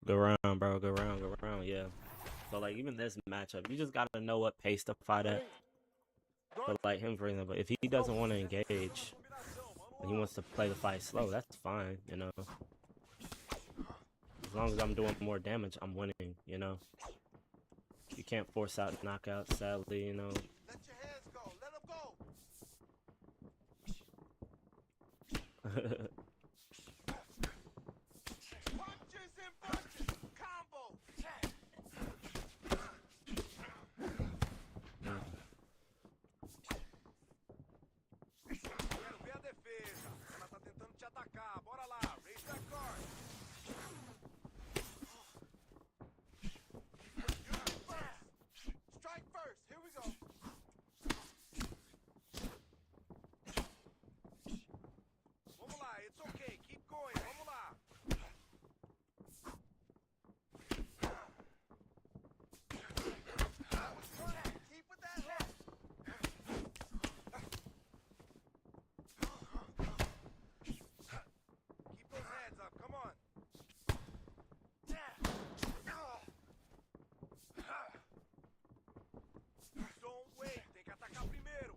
Go around, bro. Go around. Go around. Yeah. So like even this matchup, you just gotta know what pace to fight at. But like him, for example, if he doesn't want to engage and he wants to play the fight slow, that's fine. You know, as long as I'm doing more damage, I'm winning. You know, you can't force out knockouts, sadly. You know. Let your hands go. Let them go. Punches and bunches. Combo. Quero ver a defesa. Ela tá tentando te atacar. Bora lá. Raise that card. You first. Strike first. Here we go. Vamos lá. It's okay. Keep going. Vamos lá. Keep with that hook. Keep those hands up. Come on. Don't wait. Tem que atacar primeiro.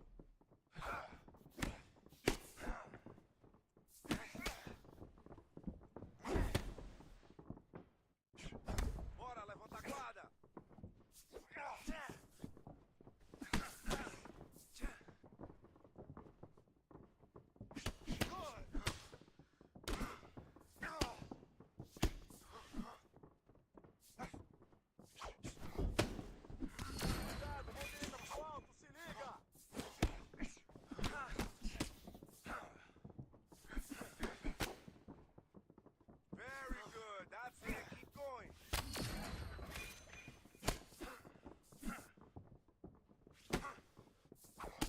Bora, levanta a guarda. Cuidado, mão direita pro alto, se liga. Very good. That's it. Keep going.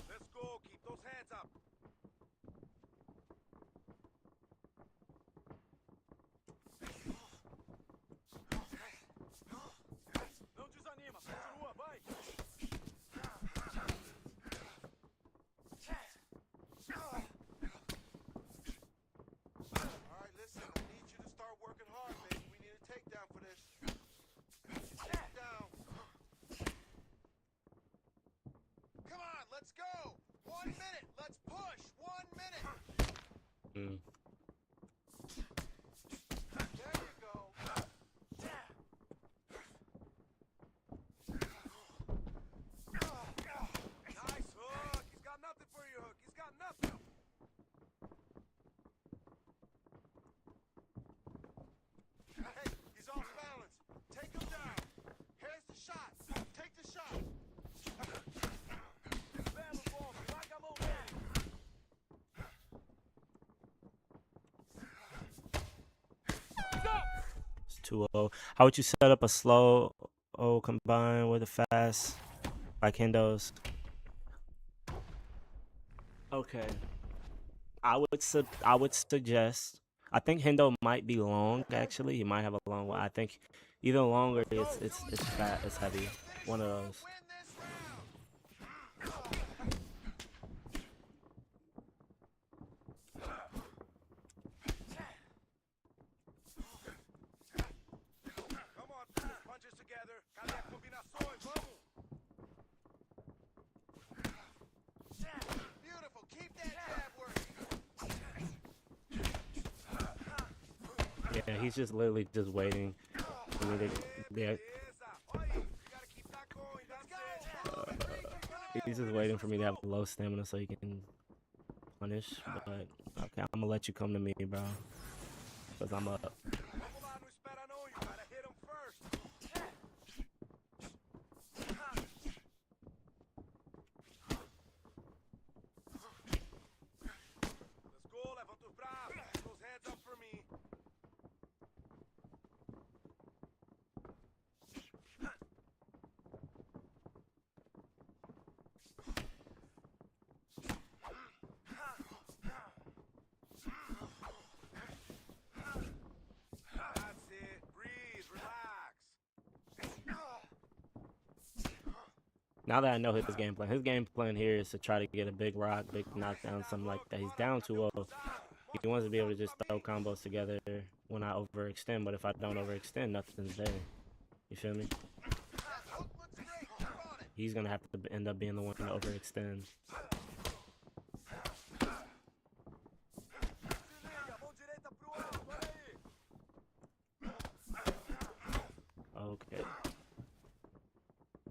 Let's go. Keep those hands up. Não desanima. Continua, vai. All right, listen. I need you to start working hard, baby. We need a takedown for this. Takedown. Come on, let's go. 1 minute. Let's push. 1 minute. Mm. There you go. Nice hook. He's got nothing for your hook. He's got nothing. Hey, he's off balance. Take him down. Here's the shot. Take the shot. Belo golpe. Larga a mão dele. It's 2-0. How would you set up a slow combined with a fast like Hendo's? Okay. I would suggest. I think Hendo might be long. Actually, he might have a long one. I think either longer. It's fat. It's heavy. One of those. Win this round. Come on, put those punches together. Cadê a combinações? Vamos. Beautiful. Keep that jab working. Yeah, he's just literally just waiting for me to. Yeah, Beleza. Olha aí. You gotta keep that going. That's it. he's just waiting for me to have low stamina so he can punish. But okay, I'm gonna let you come to me, bro, because I'm up. Vamos lá, não espera não. You gotta hit him first. Let's go. Levanta os braços. Put those hands up for me. That's it. Breathe. Relax. Now that I know his game plan here is to try to get a big rock, big knockdown, something like that. He's down 2-0. He wants to be able to just throw combos together when I overextend, but if I don't overextend, nothing's there. You feel me? He's gonna have to end up being the one to overextend. Okay.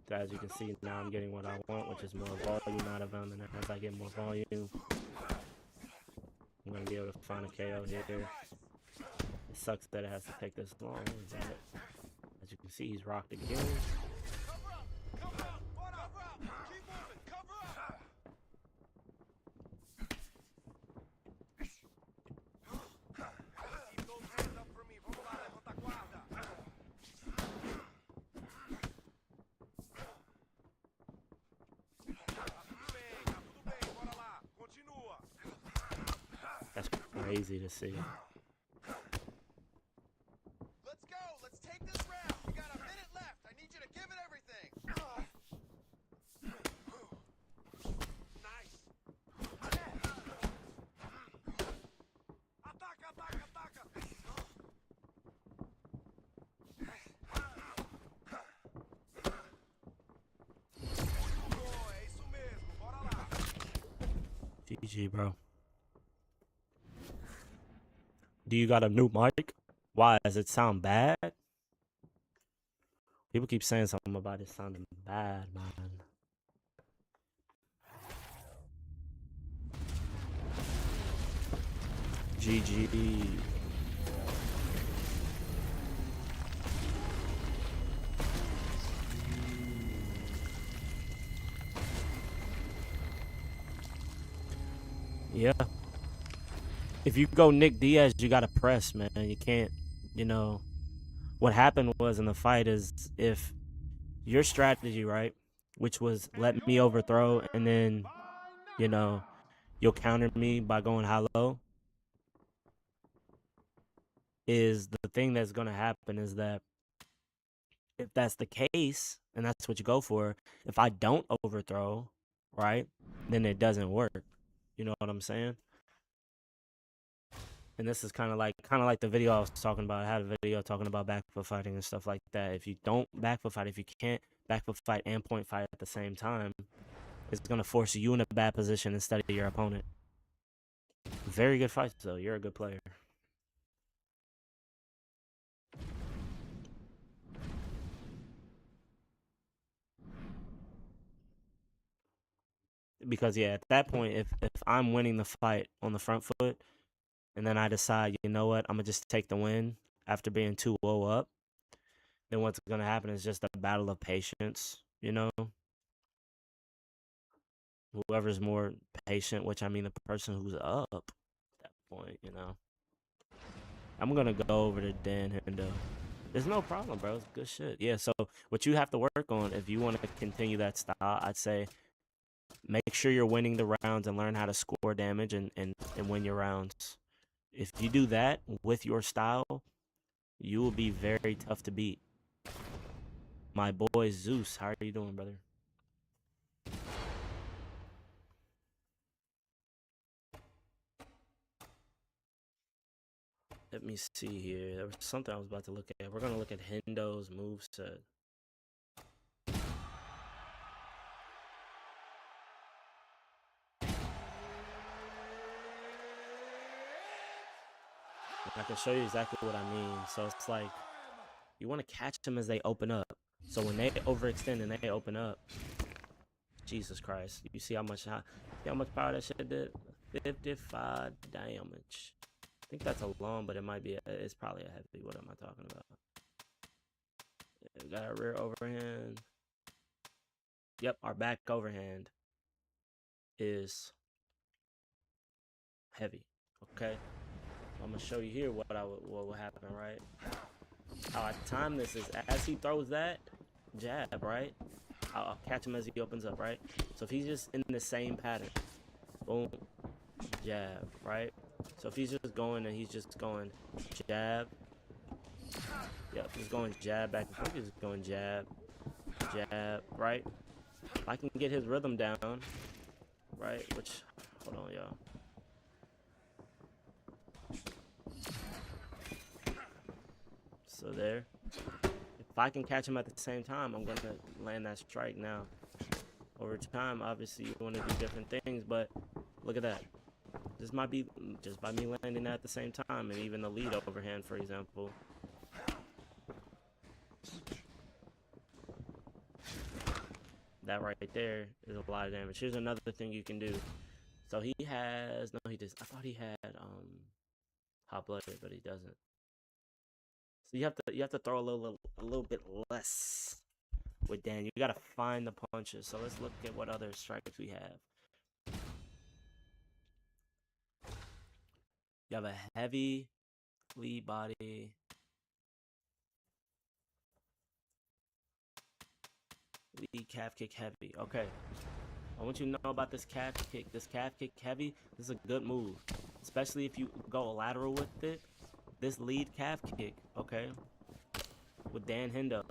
So as you can see, now I'm getting what I want, which is more volume out of him, and as I get more volume, I'm gonna be able to find a KO here. It sucks that it has to take this long, but as you can see, he's rocked again. That's crazy to see. Let's go. Let's take this round. You got a minute left. I need you to give it everything. Nice. Ataca, ataca, ataca. É isso mesmo. Bora lá. GG, bro. Do you got a new mic? Why? Does it sound bad? People keep saying something about it sounding bad, man. GG. Yeah. If you go Nick Diaz, you gotta press, man. You can't, you know. What happened was in the fight is if your strategy, right, which was let me overthrow and then, you know, you'll counter me by going high low, is the thing that's gonna happen is that if that's the case and that's what you go for, if I don't overthrow, right, then it doesn't work. You know what I'm saying? And this is kind of like the video I was talking about. I had a video talking about back foot fighting and stuff like that. If you don't back foot fight, if you can't back foot fight and point fight at the same time, it's gonna force you in a bad position instead of your opponent. Very good fights though. You're a good player. Because yeah, at that point, if I'm winning the fight on the front foot, and then I decide, you know what, I'm gonna just take the win after being 2-0 up, then what's gonna happen is just a battle of patience, you know. Whoever's more patient, which I mean the person who's up at that point, you know. I'm gonna go over to Dan Hendo. There's no problem, bro. It's good shit. Yeah, so what you have to work on if you want to continue that style, I'd say make sure you're winning the rounds and learn how to score damage and win your rounds. If you do that with your style, you will be very tough to beat. My boy Zeus, how are you doing, brother? Let me see here. There was something I was about to look at. We're going to look at Hendo's moveset. I can show you exactly what I mean. So it's like, you want to catch them as they open up. So when they overextend and they open up, Jesus Christ. You see how much power that shit did? 55 damage. I think that's a long, but it might be, it's probably a heavy. What am I talking about? We got a rear overhand. Yep, our back overhand is heavy. Okay, I'm gonna show you here what will happen, right? How I time this is as he throws that jab, right? I'll catch him as he opens up, right? So if he's just in the same pattern, boom, jab, right? So if he's just going and he's just going jab, yep, he's going jab back and forth, he's just going jab, jab, right? If I can get his rhythm down, right? Which, hold on, y'all. So there. If I can catch him at the same time, I'm gonna land that strike now. Over time, obviously you want to do different things, but look at that. This might be just by me landing that at the same time, and even the lead overhand, for example. That right there is a lot of damage. Here's another thing you can do. So he has no, he does. I thought he had hot blooded, but he doesn't. So you have to throw a little bit less with Dan. You gotta find the punches. So let's look at what other strikes we have. You have a heavy lead body. Lead calf kick heavy. Okay. I want you to know about this calf kick. This calf kick heavy, this is a good move. Especially if you go lateral with it. This lead calf kick, okay? With Dan Hendo.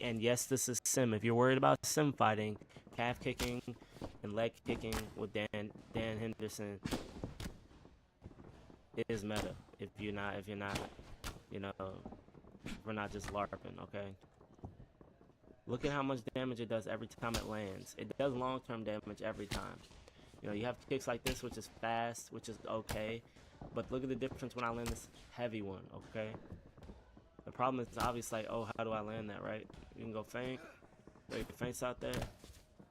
And yes, this is sim. If you're worried about sim fighting, calf kicking and leg kicking with Dan Henderson is meta. If you're not, you know, we're not just LARPing, okay? Look at how much damage it does every time it lands. It does long-term damage every time. You know, you have kicks like this, which is fast, which is okay. But look at the difference when I land this heavy one, okay? The problem is obviously like, oh, how do I land that, right? You can go feint. Throw your feints out there.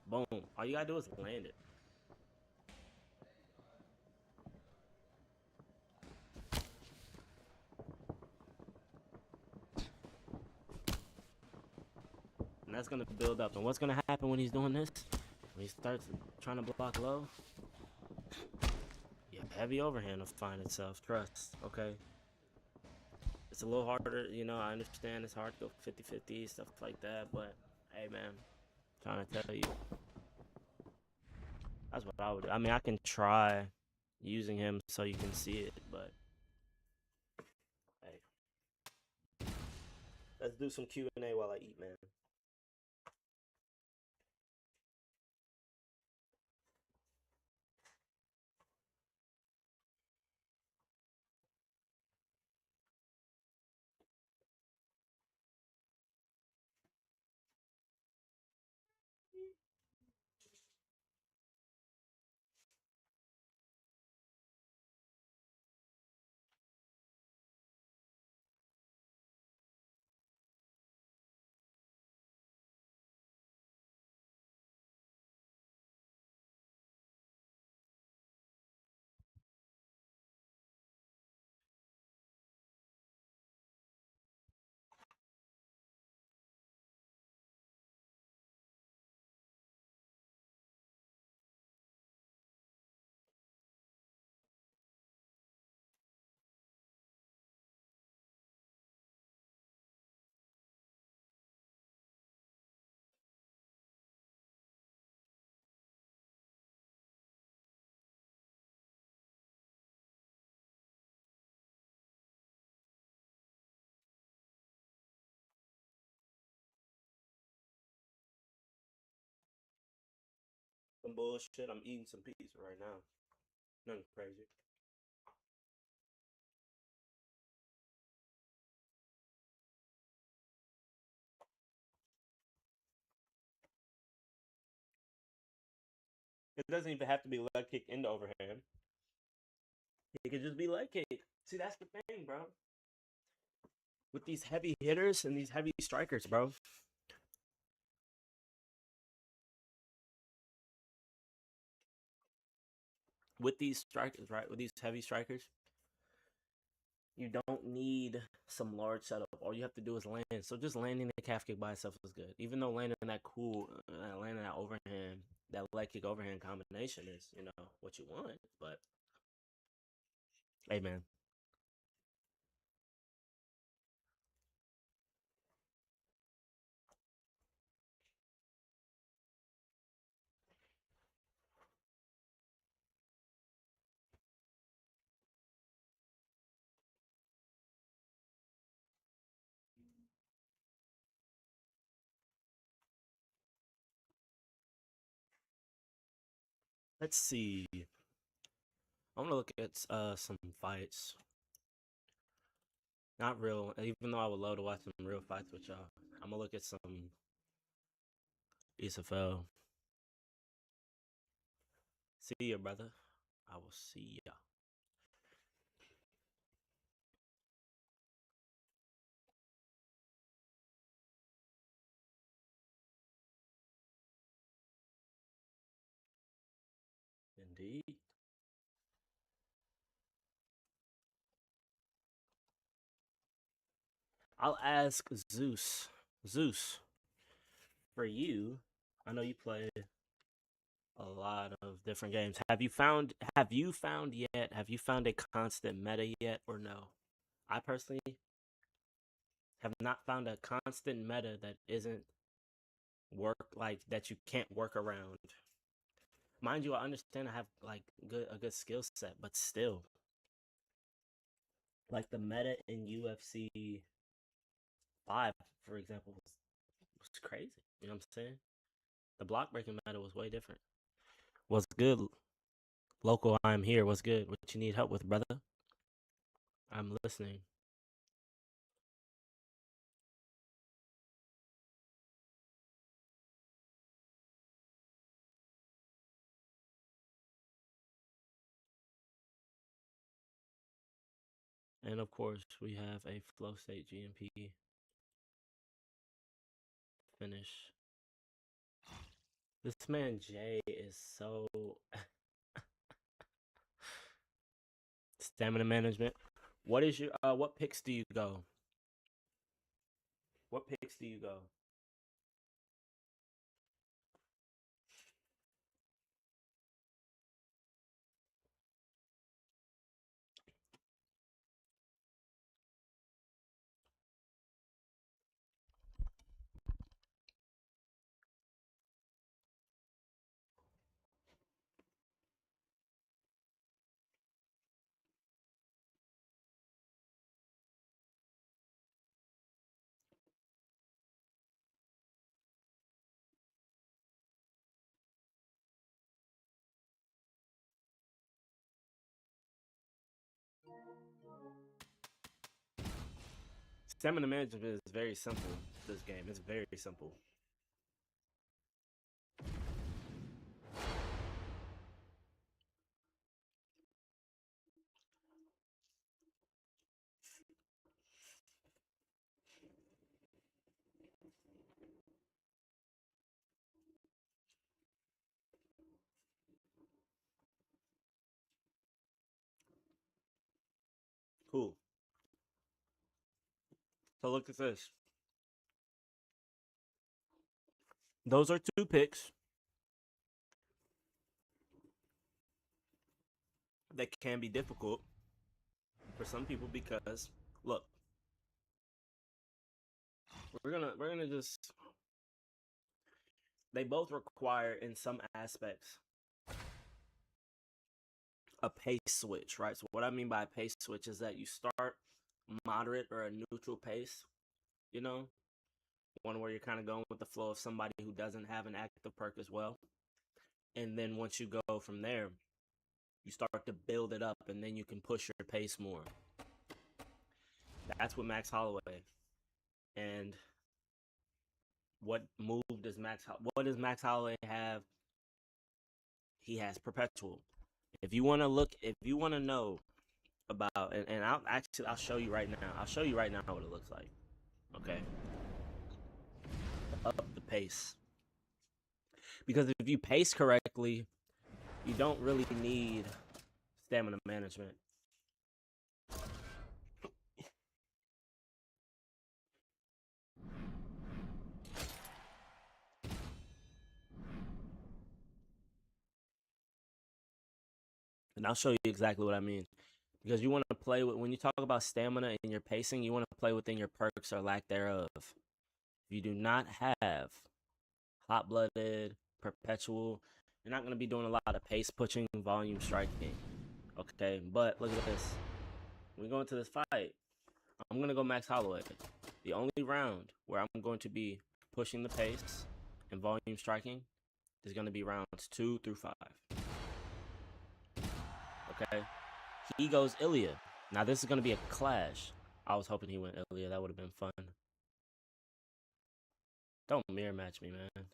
Boom. All you gotta do is land it. And that's gonna build up. And what's gonna happen when he's doing this? When he starts trying to block low, yeah, heavy overhand will find itself. Trust, okay? It's a little harder, you know, I understand it's hard to go 50-50, stuff like that, but hey man, I'm trying to tell you. That's what I would do. I mean, I can try using him so you can see it, but hey. Let's do some Q&A while I eat, man. Some bullshit. I'm eating some pizza right now. Nothing crazy. It doesn't even have to be leg kick into overhand. It could just be leg kick. See, that's the thing, bro. With these heavy hitters and these heavy strikers, bro. With these strikers, right? With these heavy strikers, you don't need some large setup. All you have to do is land. So just landing the calf kick by itself is good. Even though landing that landing that overhand, that leg kick overhand combination is, you know, what you want. But hey, man, let's see. I want to look at some fights. Not real. Even though I would love to watch some real fights with y'all, I'm gonna look at some ESFL. See ya, brother. I will see ya. Indeed. I'll ask Zeus. Zeus, for you, I know you play a lot of different games. Have you found a constant meta yet or no? I personally have not found a constant meta that isn't that you can't work around. Mind you, I understand I have like a good skill set, but still, like the meta in UFC 5, for example, was crazy. You know what I'm saying? The block breaking meta was way different. What's good, local? I'm here. What's good? What you need help with, brother? I'm listening. And of course, we have a flow state GMP finish. This man Jay is so stamina management. What is your what picks do you go? What picks do you go? Stamina management is very simple. This game, it's very simple. Cool. So look at this. Those are two picks that can be difficult for some people because look, we're gonna just they both require in some aspects a pace switch, right? So what I mean by a pace switch is that you start moderate or a neutral pace, you know, one where you're kind of going with the flow of somebody who doesn't have an active perk as well. And then once you go from there, you start to build it up and then you can push your pace more. That's what Max Holloway. And what does Max Holloway have? He has perpetual. If you want to know about and I'll show you right now. I'll show you right now what it looks like. Okay. Up the pace. Because if you pace correctly, you don't really need stamina management. And I'll show you exactly what I mean. Because you want to play with, when you talk about stamina and your pacing, you want to play within your perks or lack thereof. If you do not have hot blooded, perpetual, you're not going to be doing a lot of pace pushing, volume striking. Okay, but look at this. When we go into this fight, I'm going to go Max Holloway. The only round where I'm going to be pushing the pace and volume striking is going to be rounds 2 through 5. Okay? He goes Ilya. Now, this is going to be a clash. I was hoping he went Ilya. That would have been fun. Don't mirror match me, man.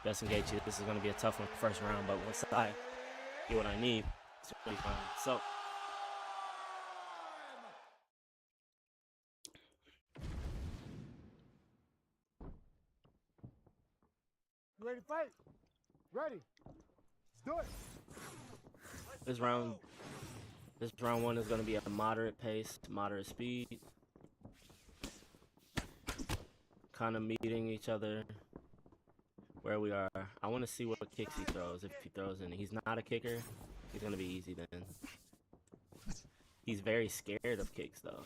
Best engage you. This is going to be a tough one first round, but once I get what I need, it's going to be fine. So, You ready to fight? Ready. Let's do it. this round one is going to be a moderate pace, moderate speed. Kind of meeting each other where we are. I want to see what kicks he throws. If he throws any, he's not a kicker. He's going to be easy then. He's very scared of kicks though.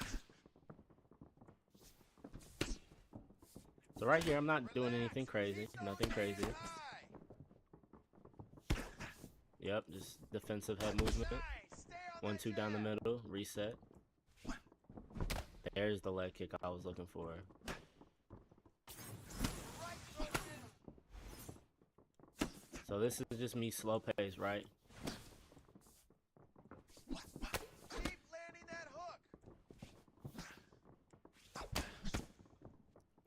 So right here, I'm not doing anything crazy. Nothing crazy. Yep, just defensive head movement. 1-2 down the middle. Reset. There's the leg kick I was looking for. So this is just me slow pace, right? Keep landing that hook.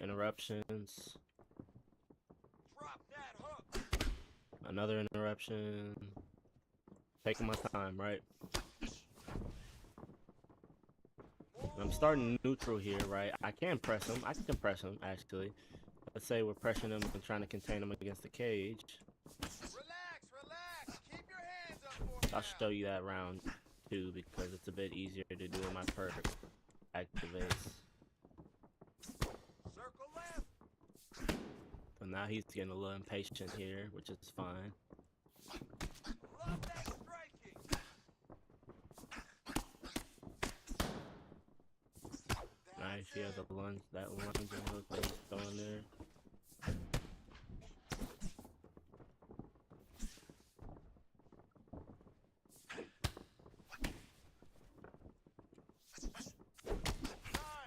Interruptions. Drop that hook. Another interruption. Taking my time, right? And I'm starting neutral here, right? I can press him. I can press him, actually. Let's say we're pressuring him and trying to contain him against the cage. Relax. Keep your hands up for me. I'll show you that round 2 because it's a bit easier to do in my perk activates. Circle left. So now he's getting a little impatient here, which is fine. Love that striking. Nice, he has a lunge, that lunge and hook that he's throwing there.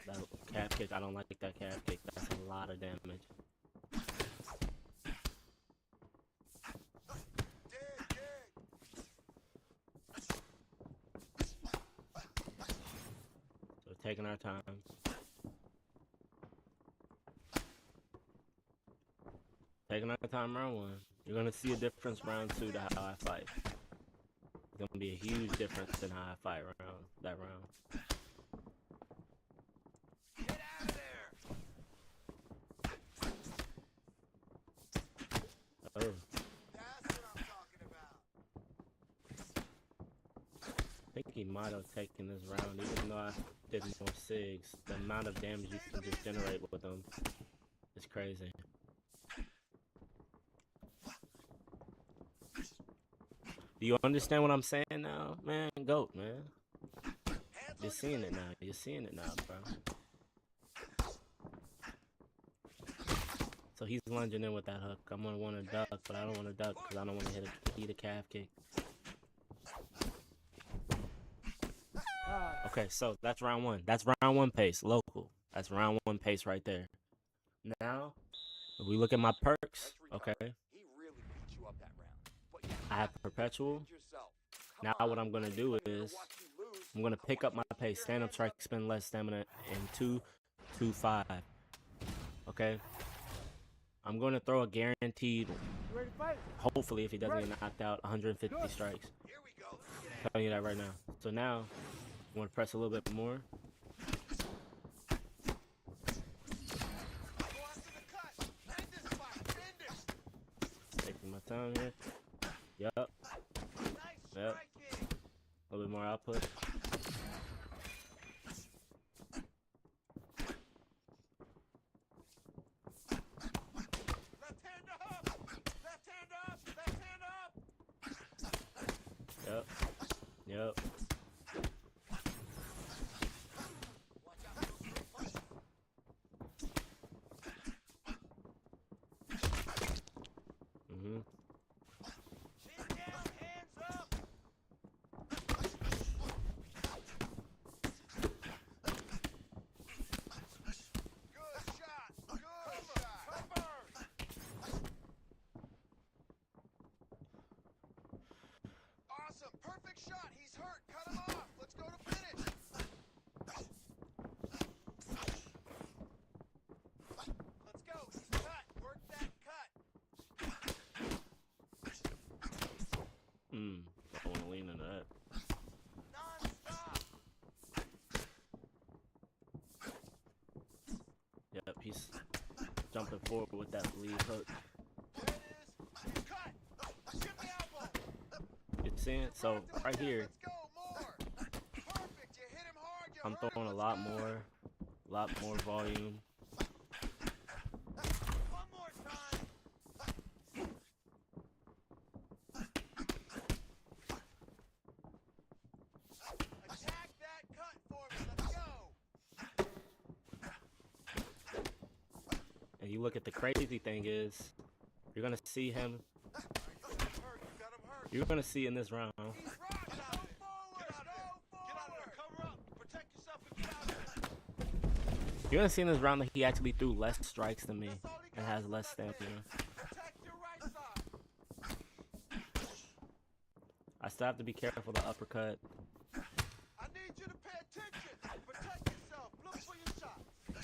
That calf kick, I don't like that calf kick. That's a lot of damage. So we're taking our time. Taking our time round 1. You're gonna see a difference round 2 to how I fight. It's gonna be a huge difference in how I fight that round. Get out of there. Oh, That's what I'm talking about. I think he might have taken this round, even though I did more SIGs. The amount of damage you can just generate with them is crazy. Do you understand what I'm saying now? Man, GOAT, man. You're seeing it now. You're seeing it now, bro. So he's lunging in with that hook. I'm gonna want to duck, but I don't want to duck because I don't want to eat a calf kick. Okay, so that's round 1. That's round 1 pace, local. That's round 1 pace right there. Now, if we look at my perks, okay, He really beat you up that round. But you I have perpetual. defend yourself. Now what I'm gonna do is I'm gonna pick up my pace, stand up strike, spend less stamina, and 2-2-5. Okay. I'm gonna throw a guaranteed, You ready to fight? hopefully if he doesn't get knocked out, 150 strikes. Here we go. Let's get I'm telling you that right now. So now I'm gonna press a little bit more. Go after the cut. End this spot. Finish. Taking my time here. Yup. Nice Yep. striking. A little bit more output. Left hand up. Left hand up. Left hand up. Yep. Yep. Watch out for those quick punches. Mhm. Chin down, hands up. jumping forward with that lead hook. There it is. Cut. Ship the elbow. You see it? So right here, Let's go. More. Perfect. You hit him hard. You I'm hurt him. throwing a Let's lot go. more volume. One more time. Attack that cut for me. Let's go. And you look at the crazy thing is, you're gonna see him. You're gonna see in this round. He's rocking. Go forward. Get out of there. Cover up. Protect yourself and get out of there. You're gonna see in this round that he actually threw less strikes than me and has less stamina. Protect your right side. I still have to be careful of the uppercut. I need you to pay attention. Protect yourself. Look for your shots. 60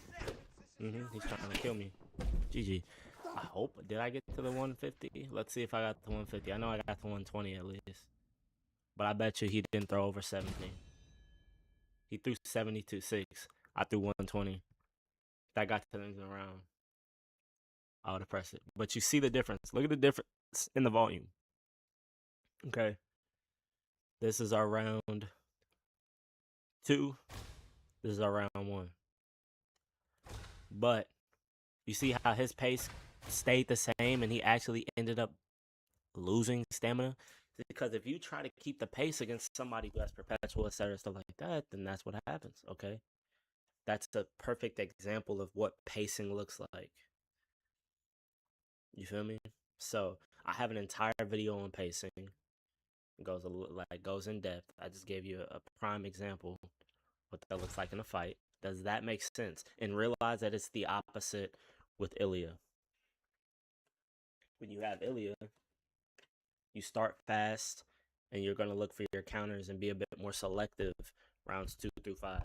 seconds. This is your He's trying round. to kill me. GG. I hope. Did I get to the 150? Let's see if I got the 150. I know I got the 120 at least. But I bet you he didn't throw over 70. He threw 72.6. I threw 120. That got to the end of the round. I would have pressed it. But you see the difference. Look at the difference in the volume. Okay. This is our round 2. This is our round 1. But you see how his pace stayed the same and he actually ended up losing stamina? Because if you try to keep the pace against somebody who has perpetual, etc., stuff like that, then that's what happens, okay? That's a perfect example of what pacing looks like. You feel me? So I have an entire video on pacing. It goes in depth. I just gave you a prime example what that looks like in a fight. Does that make sense? And realize that it's the opposite with Ilya. When you have Ilya, you start fast and you're going to look for your counters and be a bit more selective rounds 2 through 5.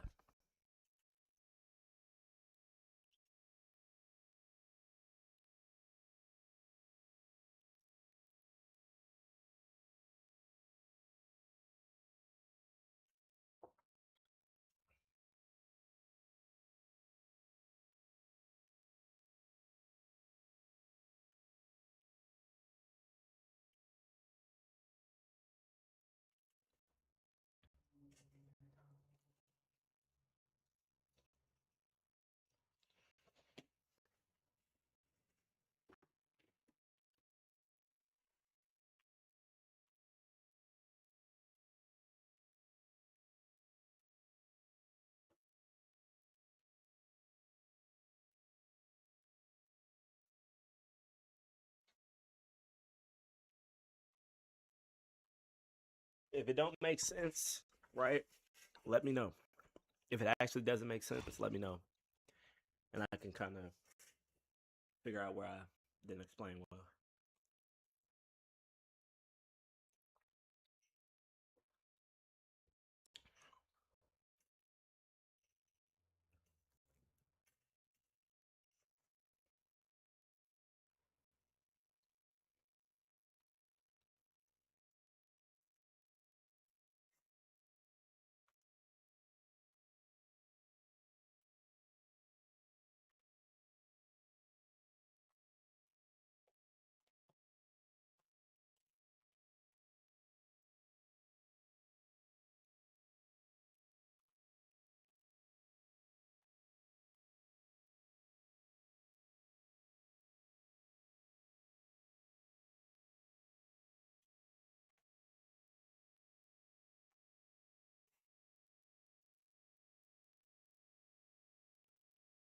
If it don't make sense, right, let me know. If it actually doesn't make sense, let me know. And I can kind of figure out where I didn't explain well.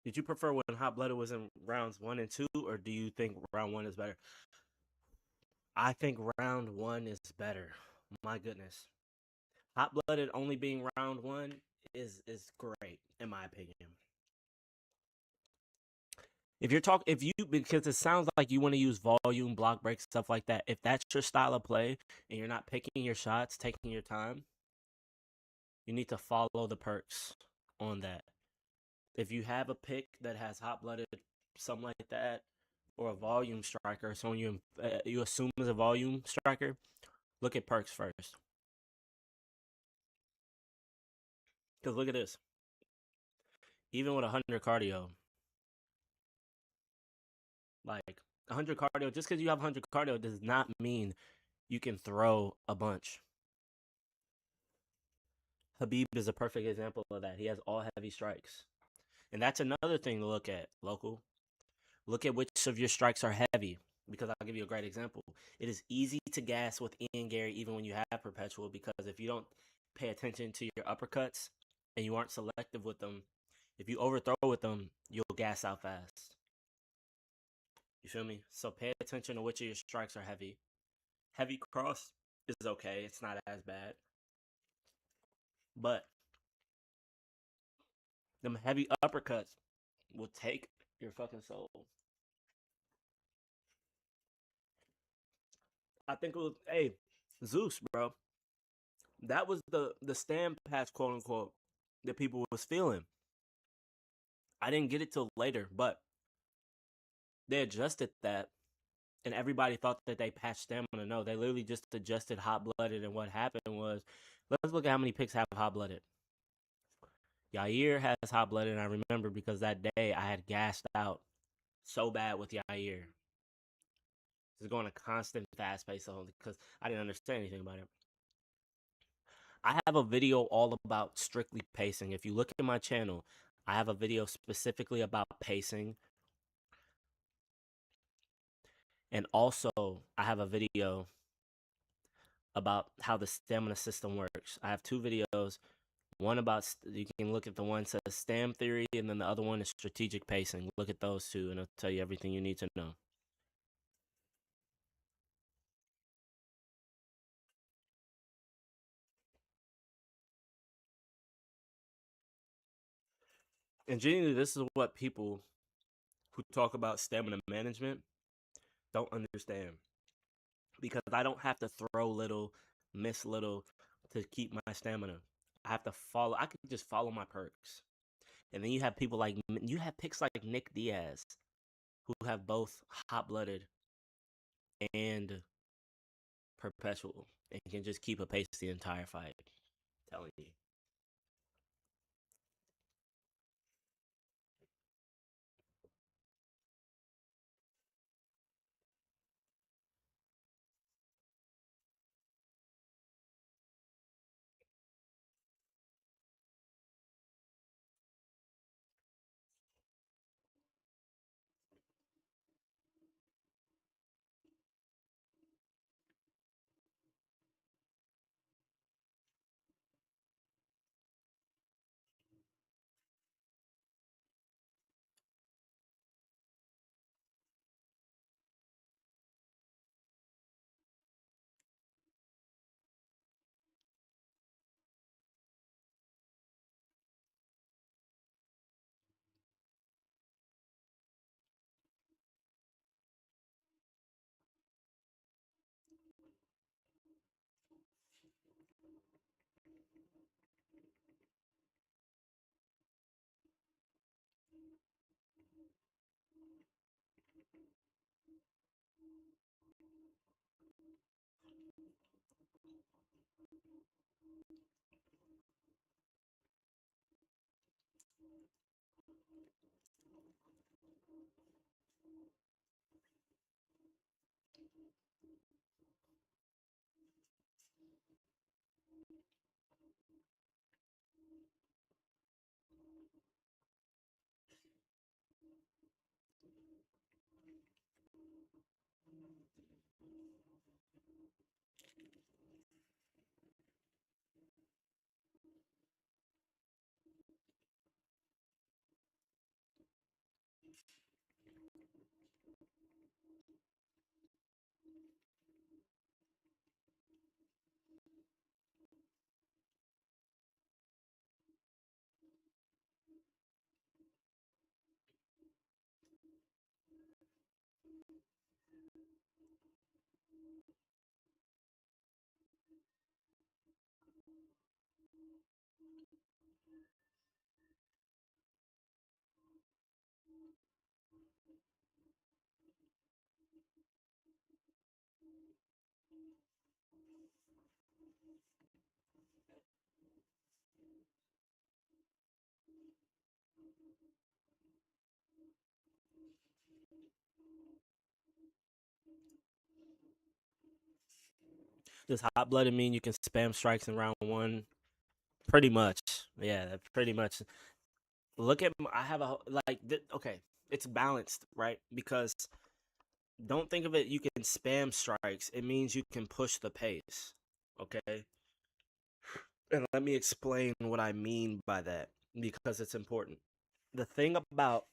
Did you prefer when Hot Blooded was in rounds 1 and 2, or do you think round 1 is better? I think round 1 is better. My goodness. Hot Blooded only being round 1 is great, in my opinion. Because it sounds like you want to use volume, block breaks, stuff like that. If that's your style of play and you're not picking your shots, taking your time, you need to follow the perks on that. If you have a pick that has Hot Blooded, something like that, or a volume striker, someone you assume is a volume striker, look at perks first. Because look at this. Even with 100 cardio, like 100 cardio, just because you have 100 cardio does not mean you can throw a bunch. Habib is a perfect example of that. He has all heavy strikes. And that's another thing to look at, local. Look at which of your strikes are heavy. Because I'll give you a great example. It is easy to gas with Ian Gary even when you have perpetual, because if you don't pay attention to your uppercuts and you aren't selective with them, if you overthrow with them, you'll gas out fast. You feel me? So pay attention to which of your strikes are heavy. Heavy cross is okay. It's not as bad. But them heavy uppercuts will take your fucking soul. I think it was, hey, Zeus, bro. That was the stand pass, quote unquote, that people was feeling. I didn't get it till later, but they adjusted that, and everybody thought that they patched stamina. No, they literally just adjusted hot blooded, and what happened was, let's look at how many picks have hot blooded. Yair has hot blooded, and I remember because that day I had gassed out so bad with Yair. Just going a constant fast pace because I didn't understand anything about it. I have a video all about strictly pacing. If you look at my channel, I have a video specifically about pacing. And also, I have a video about how the stamina system works. I have two videos. One about, you can look at the one that says STAM theory, and then the other one is strategic pacing. Look at those two, and it'll tell you everything you need to know. And genuinely, this is what people who talk about stamina management don't understand. Because I don't have to throw little, miss little to keep my stamina. I have to follow. I can just follow my perks. And then you have people like, you have picks like Nick Diaz, who have both hot blooded and perpetual, and can just keep a pace the entire fight. I'm telling you. Does hot blooded mean you can spam strikes in round one? Pretty much. Yeah, pretty much. Look at I have a like okay, it's balanced, right? Because don't think of it you can spam strikes. It means you can push the pace. Okay? And let me explain what I mean by that because it's important. The thing about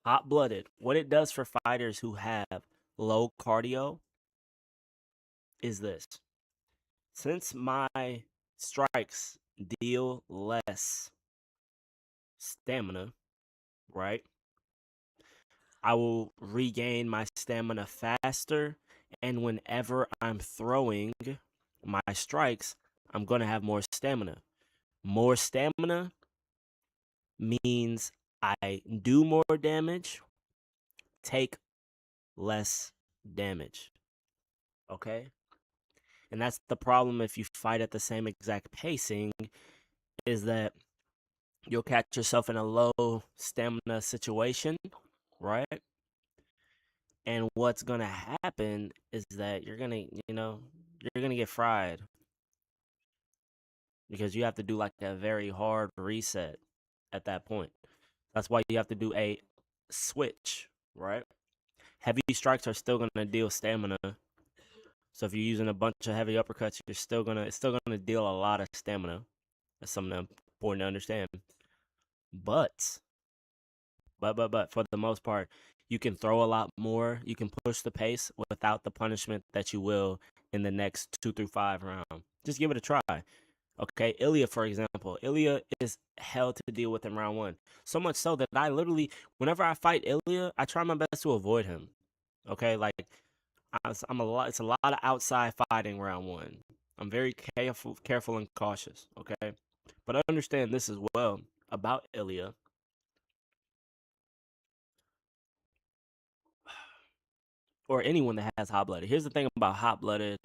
hot blooded, what it does for fighters who have low cardio is this. Since my strikes deal less stamina, right? I will regain my stamina faster, and whenever I'm throwing my strikes, I'm going to have more stamina. More stamina means I do more damage, take less damage. Okay? And that's the problem if you fight at the same exact pacing, is that you'll catch yourself in a low stamina situation, right? And what's going to happen is that you're going to, you're going to get fried because you have to do like a very hard reset at that point. That's why you have to do a switch, right? Heavy strikes are still going to deal stamina. So if you're using a bunch of heavy uppercuts, it's still gonna deal a lot of stamina. That's something important to understand. But for the most part, you can throw a lot more. You can push the pace without the punishment that you will in the next 2 through 5 round. Just give it a try. Okay, Ilya, for example. Ilya is hell to deal with in round 1. So much so that I literally, whenever I fight Ilya, I try my best to avoid him. Okay, like I'm a lot. It's a lot of outside fighting round 1. I'm very careful and cautious. Okay, but I understand this as well about Ilya. Or anyone that has hot blooded. Here's the thing about hot blooded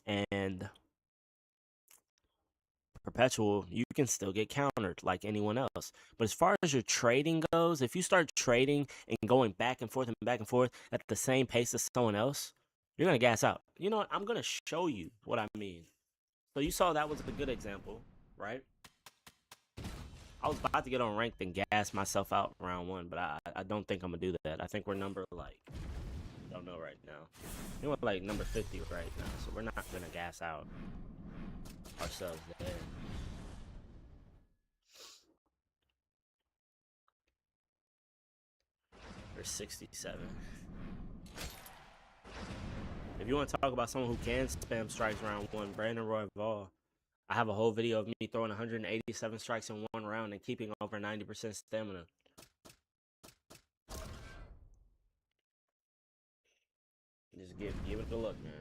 and perpetual, you can still get countered like anyone else. But as far as your trading goes, if you start trading and going back and forth at the same pace as someone else, you're gonna gas out. You know what? I'm gonna show you what I mean. So you saw that was a good example, right? I was about to get on ranked and gas myself out round 1, but I don't think I'm gonna do that. I think we're number like, I don't know right now. I think we're like number 50 right now, so we're not gonna gas out ourselves there. We're 67. If you want to talk about someone who can spam strikes round 1, Brandon Royval. I have a whole video of me throwing 187 strikes in 1 round and keeping over 90% stamina. Just give it a look, man.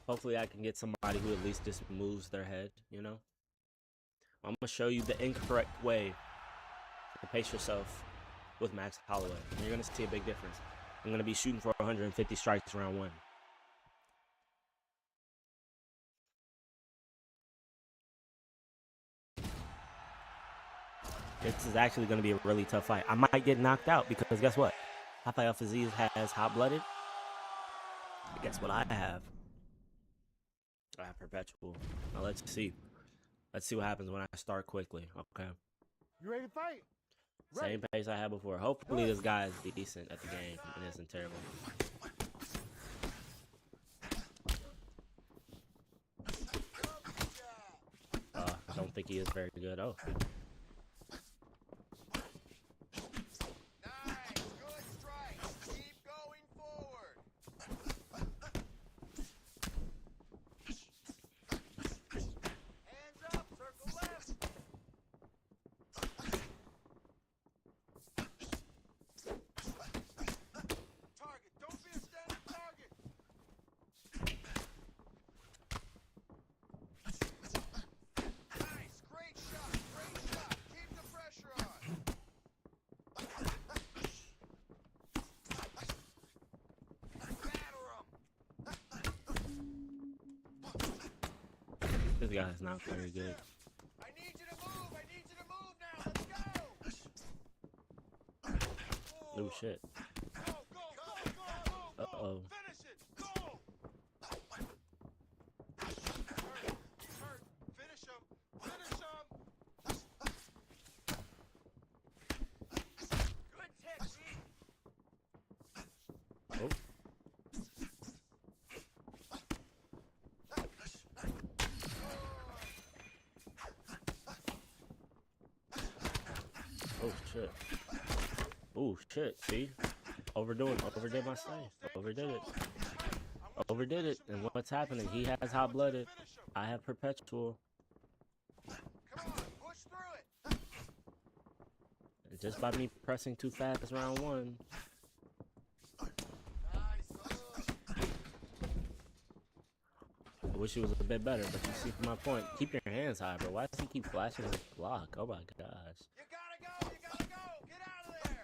Hopefully I can get somebody who at least just moves their head, you know? I'm going to show you the incorrect way to pace yourself with Max Holloway. And you're going to see a big difference. I'm going to be shooting for 150 strikes round 1. This is actually going to be a really tough fight. I might get knocked out because guess what? Rafael Fiziev has hot-blooded. Guess what I have? I have perpetual. Now let's see. Let's see what happens when I start quickly. Okay. You ready to fight? Same pace I had before. Hopefully this guy is decent at the game and isn't terrible. I don't think he is very good. Oh. Nice, good strikes. Keep going forward. Hands up, circle left. This guy's not very good. I need you to move. I need you to move now. Let's go. Oh shit. Go, go, go, go, go, go. Uh-oh. Finish it. Go. He's hurt. Finish him. Finish him. Good technique. Oh. Oh shit. Oh shit, see? Overdid my stay. Overdid it. And what's happening? He has hot-blooded. I have perpetual. Come on, push through it. And just by me pressing too fast round one. Nice. I wish it was a bit better, but you see my point. Keep your hands high, bro. Why does he keep flashing his block? Oh my gosh. You gotta go. You gotta go. Get out of there.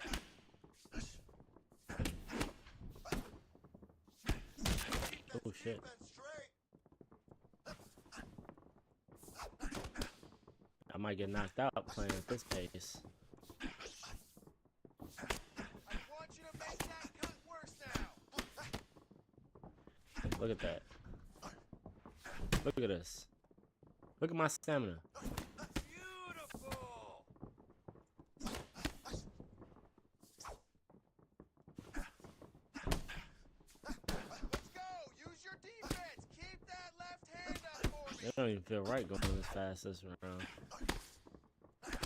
Oh shit. Defense straight. I might get knocked out playing at this pace. I want you to make that cut worse now. Look at that. Look at this. Look at my stamina. Beautiful. Let's go. Use your defense. Keep that left hand up for me. It don't even feel right going as fast this round. It's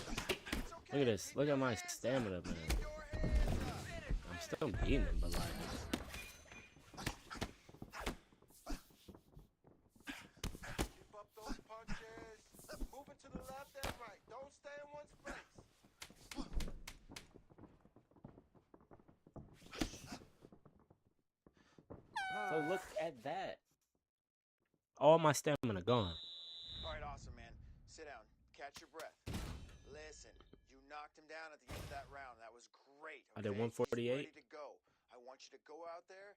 okay. Look at this. Keep Look your at my hands up. stamina, man. Keep your hands up. I'm still beating him, but like, Keep up those punches. Moving to the left and right. Don't stay in one space. so look at that. All my stamina gone. All right, awesome, man. Sit down. Catch your breath. Listen, you knocked him down at the end of that round. That was great. I did okay? 148. He's ready to go. I want you to go out there.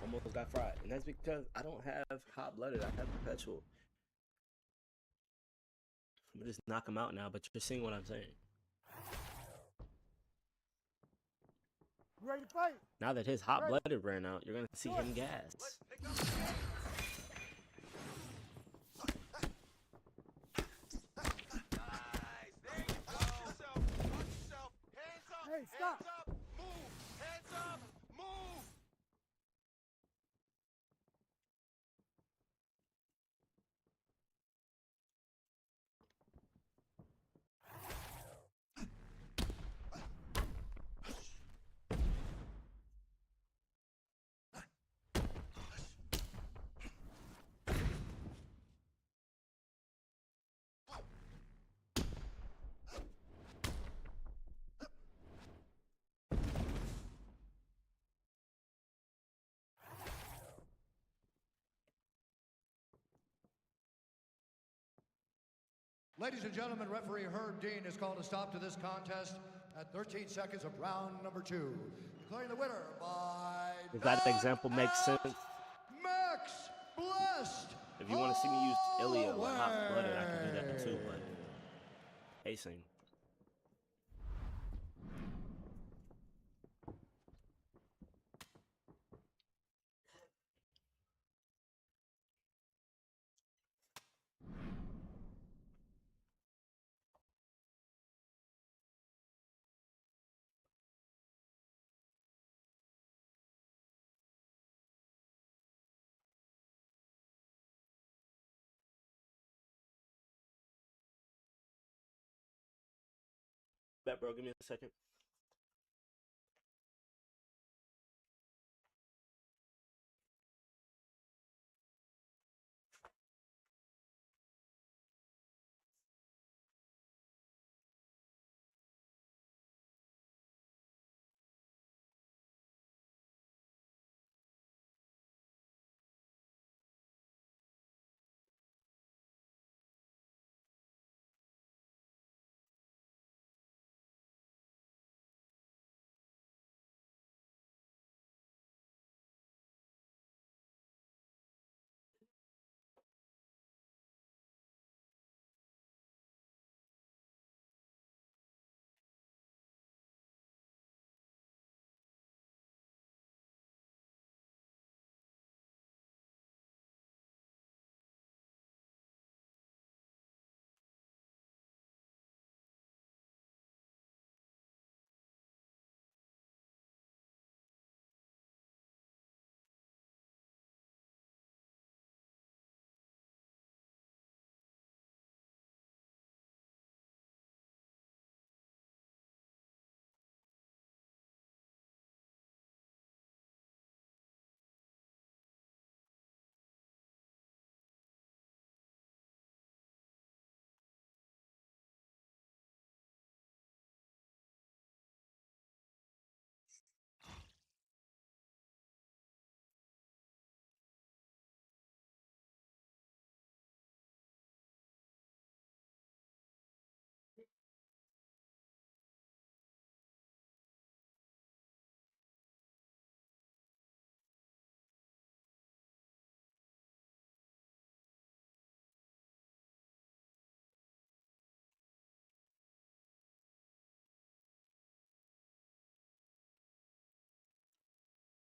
Almost got fried. And that's because I don't have hot-blooded. I have perpetual. I'm gonna just knock him out now, but you're seeing what I'm saying. You ready to fight? Now that his hot-blooded ran out, you're gonna see him gas. Pick up the pace. Nice. There you go. Watch yourself. Hands up. Hey, stop. Hands up. Move. Hands up. Move. Ladies and gentlemen, referee Herb Dean has called a stop to this contest at 13 seconds of round number 2. Declaring the winner by Does that example make sense? Max Blessed. If you want to see me use Ilya or Holloway. hot-blooded, I can do that too, but pacing. Bet, bro, give me a second.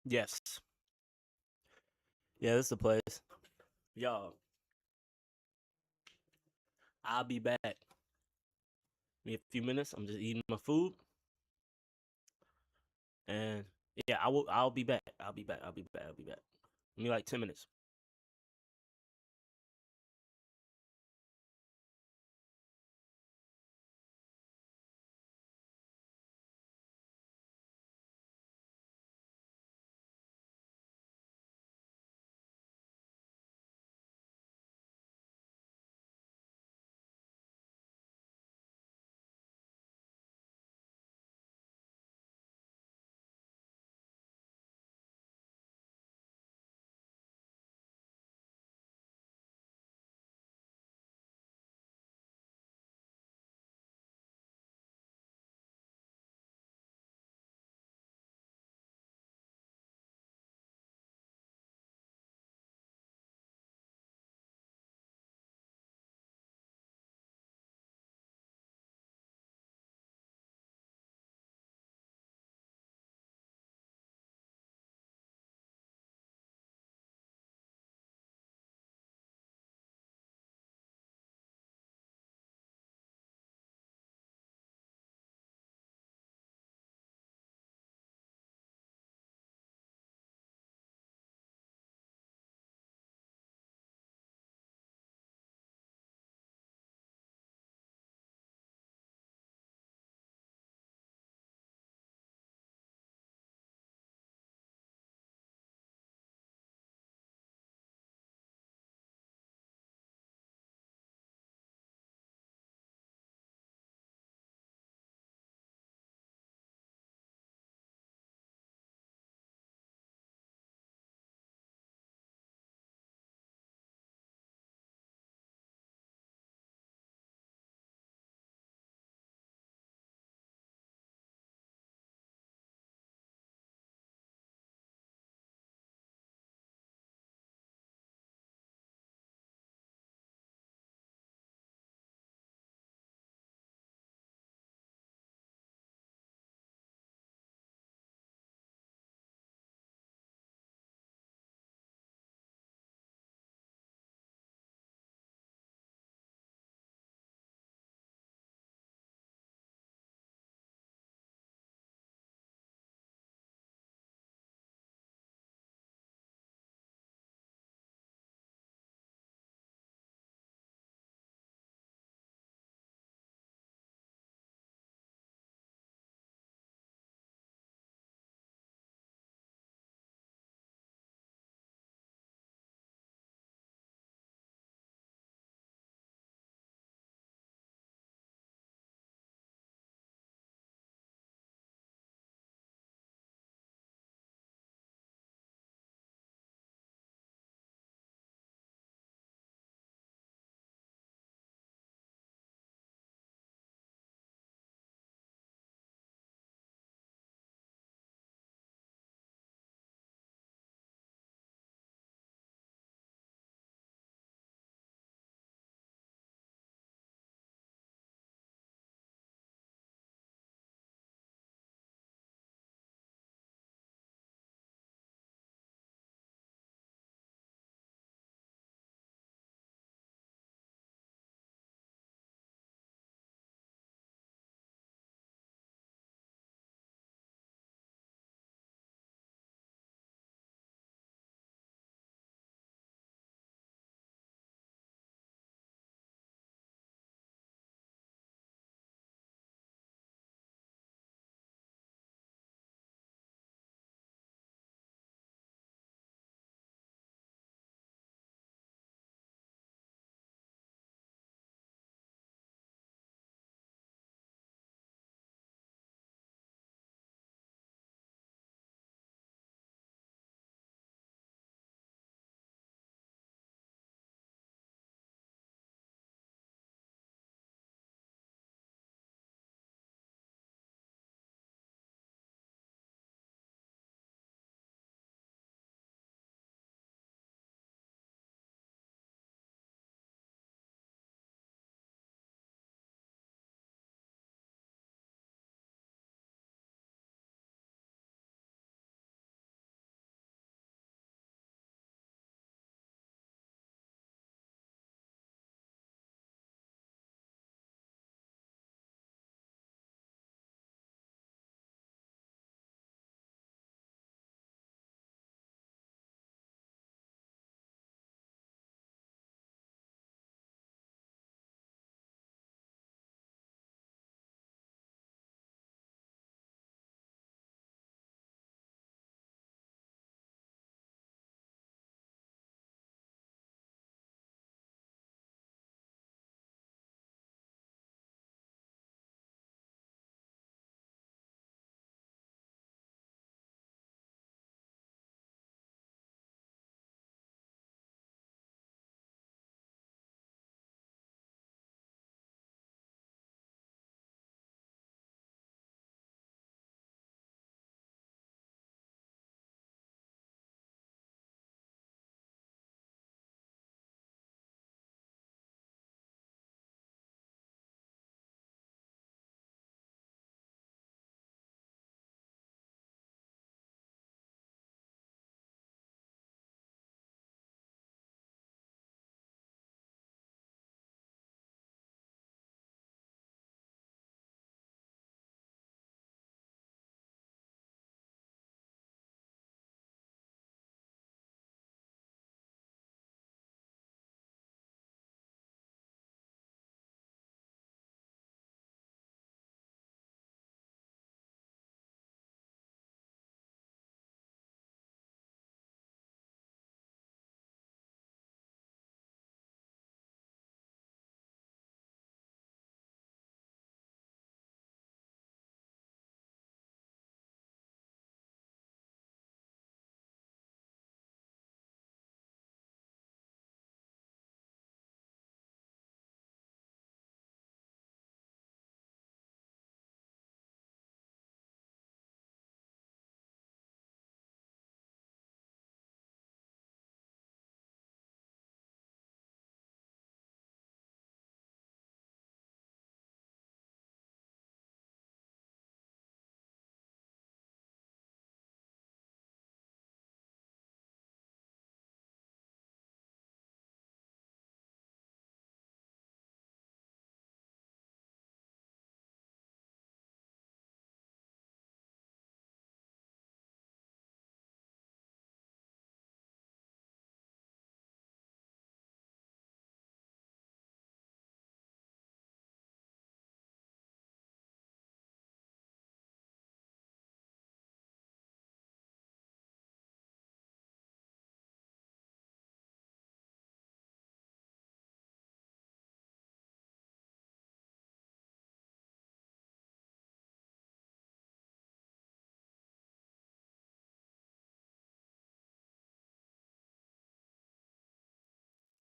Yes. Yeah, this is the place. Yo, I'll be back. Give me a few minutes. I'm just eating my food. And yeah, I'll be back. I'll be back. I'll be back. I'll be back. Give me like 10 minutes.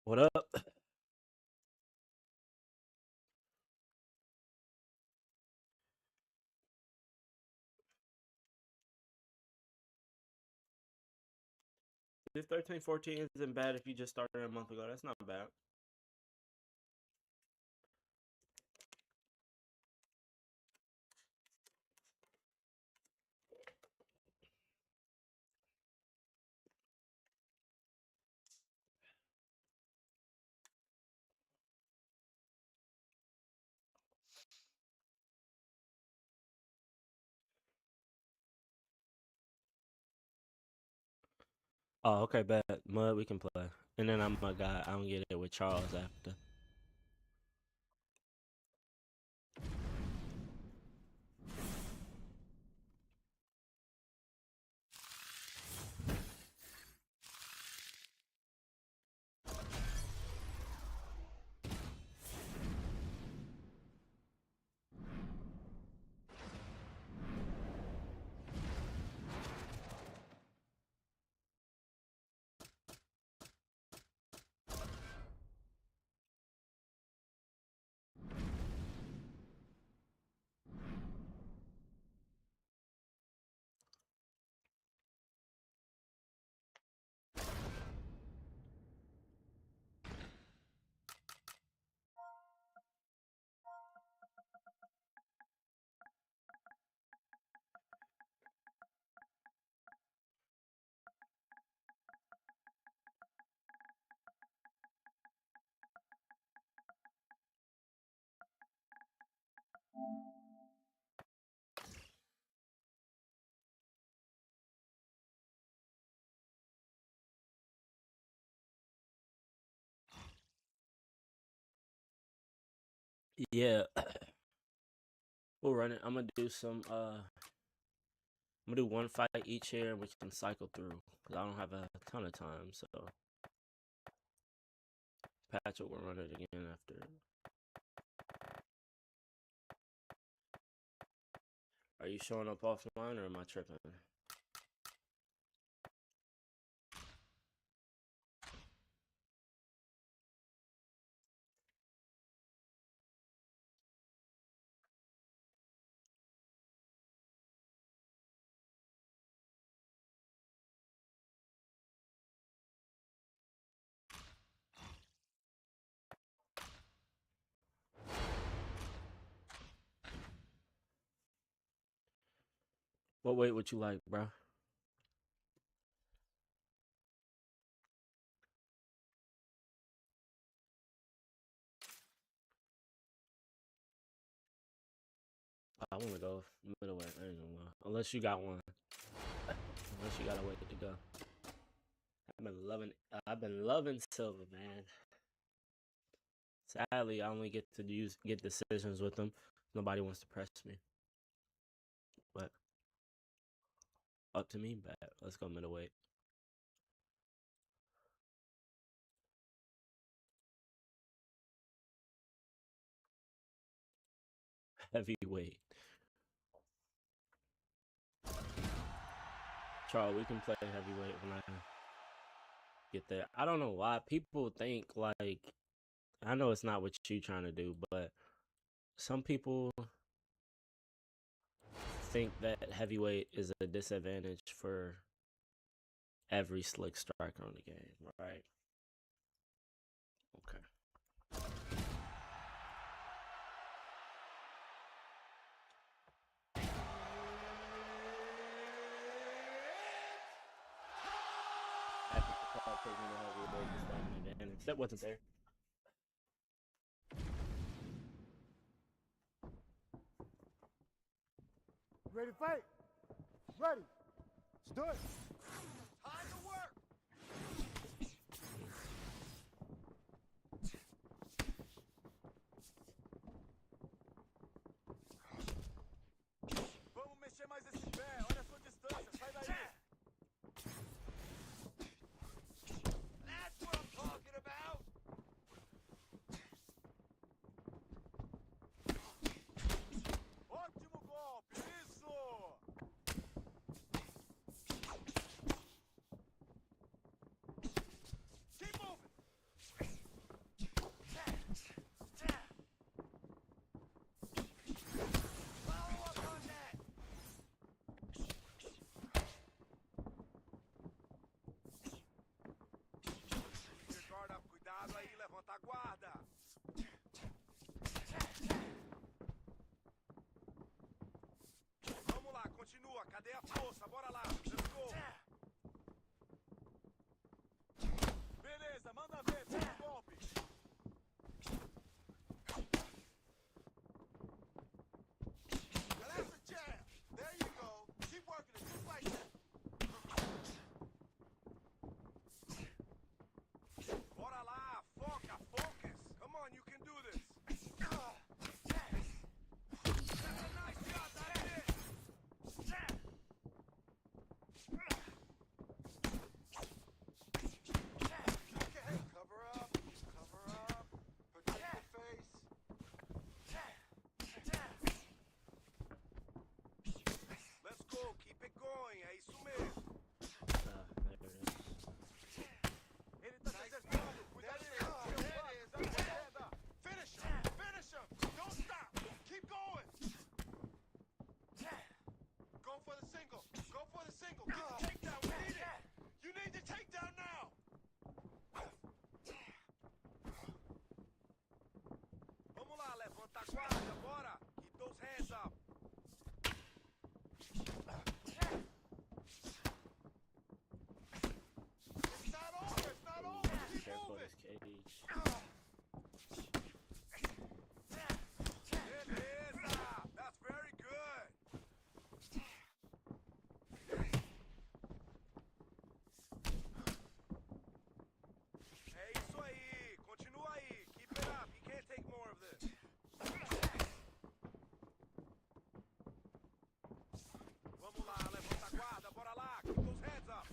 What up? This 13, 14 isn't bad if you just started a month ago. That's not bad. Oh, okay, bad. Mud, we can play. And then I'm a guy. I don't get it with Charles after. Yeah, we'll run it. I'm gonna do some. I'm gonna do one fight each here, and we can cycle through. Cause I don't have a ton of time, so Patrick will run it again after. Are you showing up offline or am I tripping? What weight would you like, bro? I want to go middleweight. I ain't gonna lie. Unless you got one. Unless you got a way to go. I've been loving Silva, man. Sadly, I only get to get decisions with him. Nobody wants to press me. But up to me, bet. Let's go middleweight. Heavyweight. Charles, we can play heavyweight when I get there. I don't know why people think like I know it's not what you trying to do, but some people think that heavyweight is a disadvantage for every slick striker on the game, right? Okay. That wasn't there. Ready to fight? Ready. Let's do it. Time to work. Vamos mexer mais esse pé. Olha a sua distância. Sai daí. That's what I'm talking about. Ótimo golpe. Isso. Keep moving. Takedown, we need it! You need the takedown now! Vamos lá, levanta a guarda, bora! Keep those hands up! It's not over, it's not over! Keep Careful moving! this cage. Beleza! That's very good! É isso aí! Continua aí! Keep it up! You can't take more of this! Vamos lá, levanta a guarda, bora lá! Keep those hands up!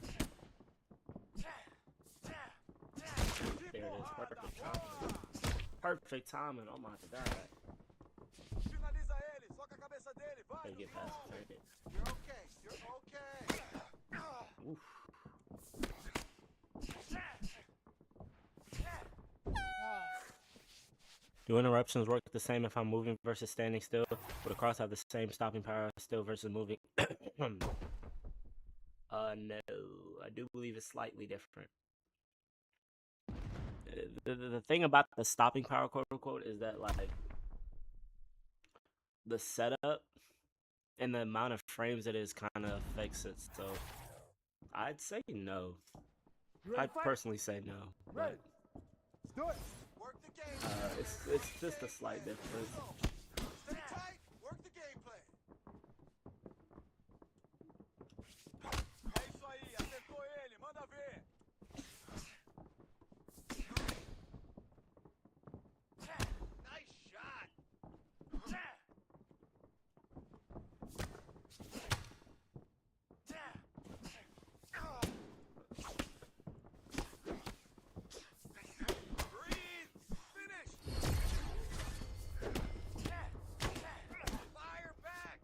There it is. Perfect timing. Perfect timing. Oh my god. Finaliza ele! Soca a cabeça dele! Vai! Gotta get past the target. You're okay, you're okay! Oof. Do interruptions work the same if I'm moving versus standing still? Would a cross have the same stopping power still versus moving? No. I do believe it's slightly different. The thing about the stopping power, quote unquote, is that like the setup and the amount of frames it is kind of affects it. So I'd say no. I'd personally say no, but Let's do it! Work the game! it's just a slight difference. Stay tight, work the game plan! É isso aí! Acertou ele! Manda ver! Nice shot! Breathe! Finish! Fire back!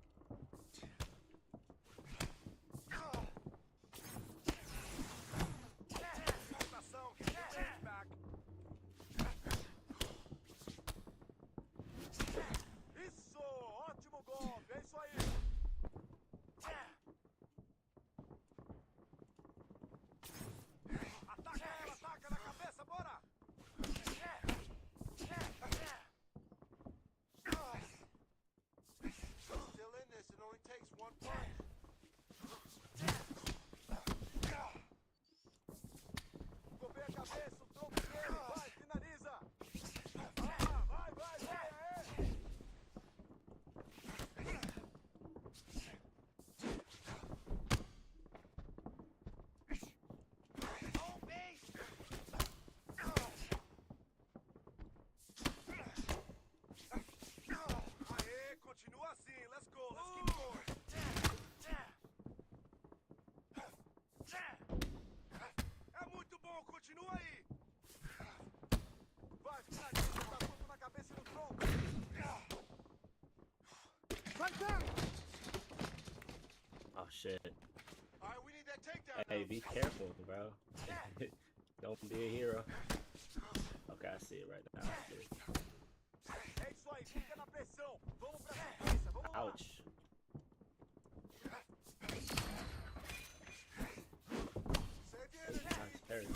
Rotação, get your hands back! Isso! Ótimo golpe! É isso aí! Ataca ela! Ataca na cabeça! Bora! Still in this, it only takes one punch. Cobrir a cabeça, o tronco dele! Vai, finaliza! Vai, vai, vai! Aê! Aê, continua assim! Let's go! Let's keep going! É muito bom! Continua aí! Vai, finaliza! Tá tudo na cabeça e no tronco! Right there! Oh shit. Alright, we need that takedown Hey, now. be careful, bro. Don't be a hero. Okay, I see it right now. I see it. É isso aí! Fica na pressão! Vamos pra sequência! Vamos lá! Ouch. Save your energy. Nice parry.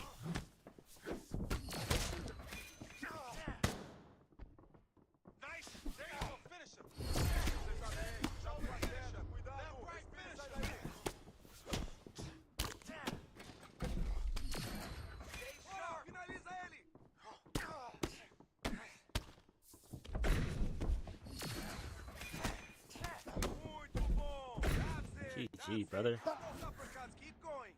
Nice! There you go, finish him! Você tá bem, já o finish him. Cuidado! Left, right, finish Sai him! daí! Bora, finaliza ele! Muito bom! That's it! GG, brother. Those uppercuts, keep going!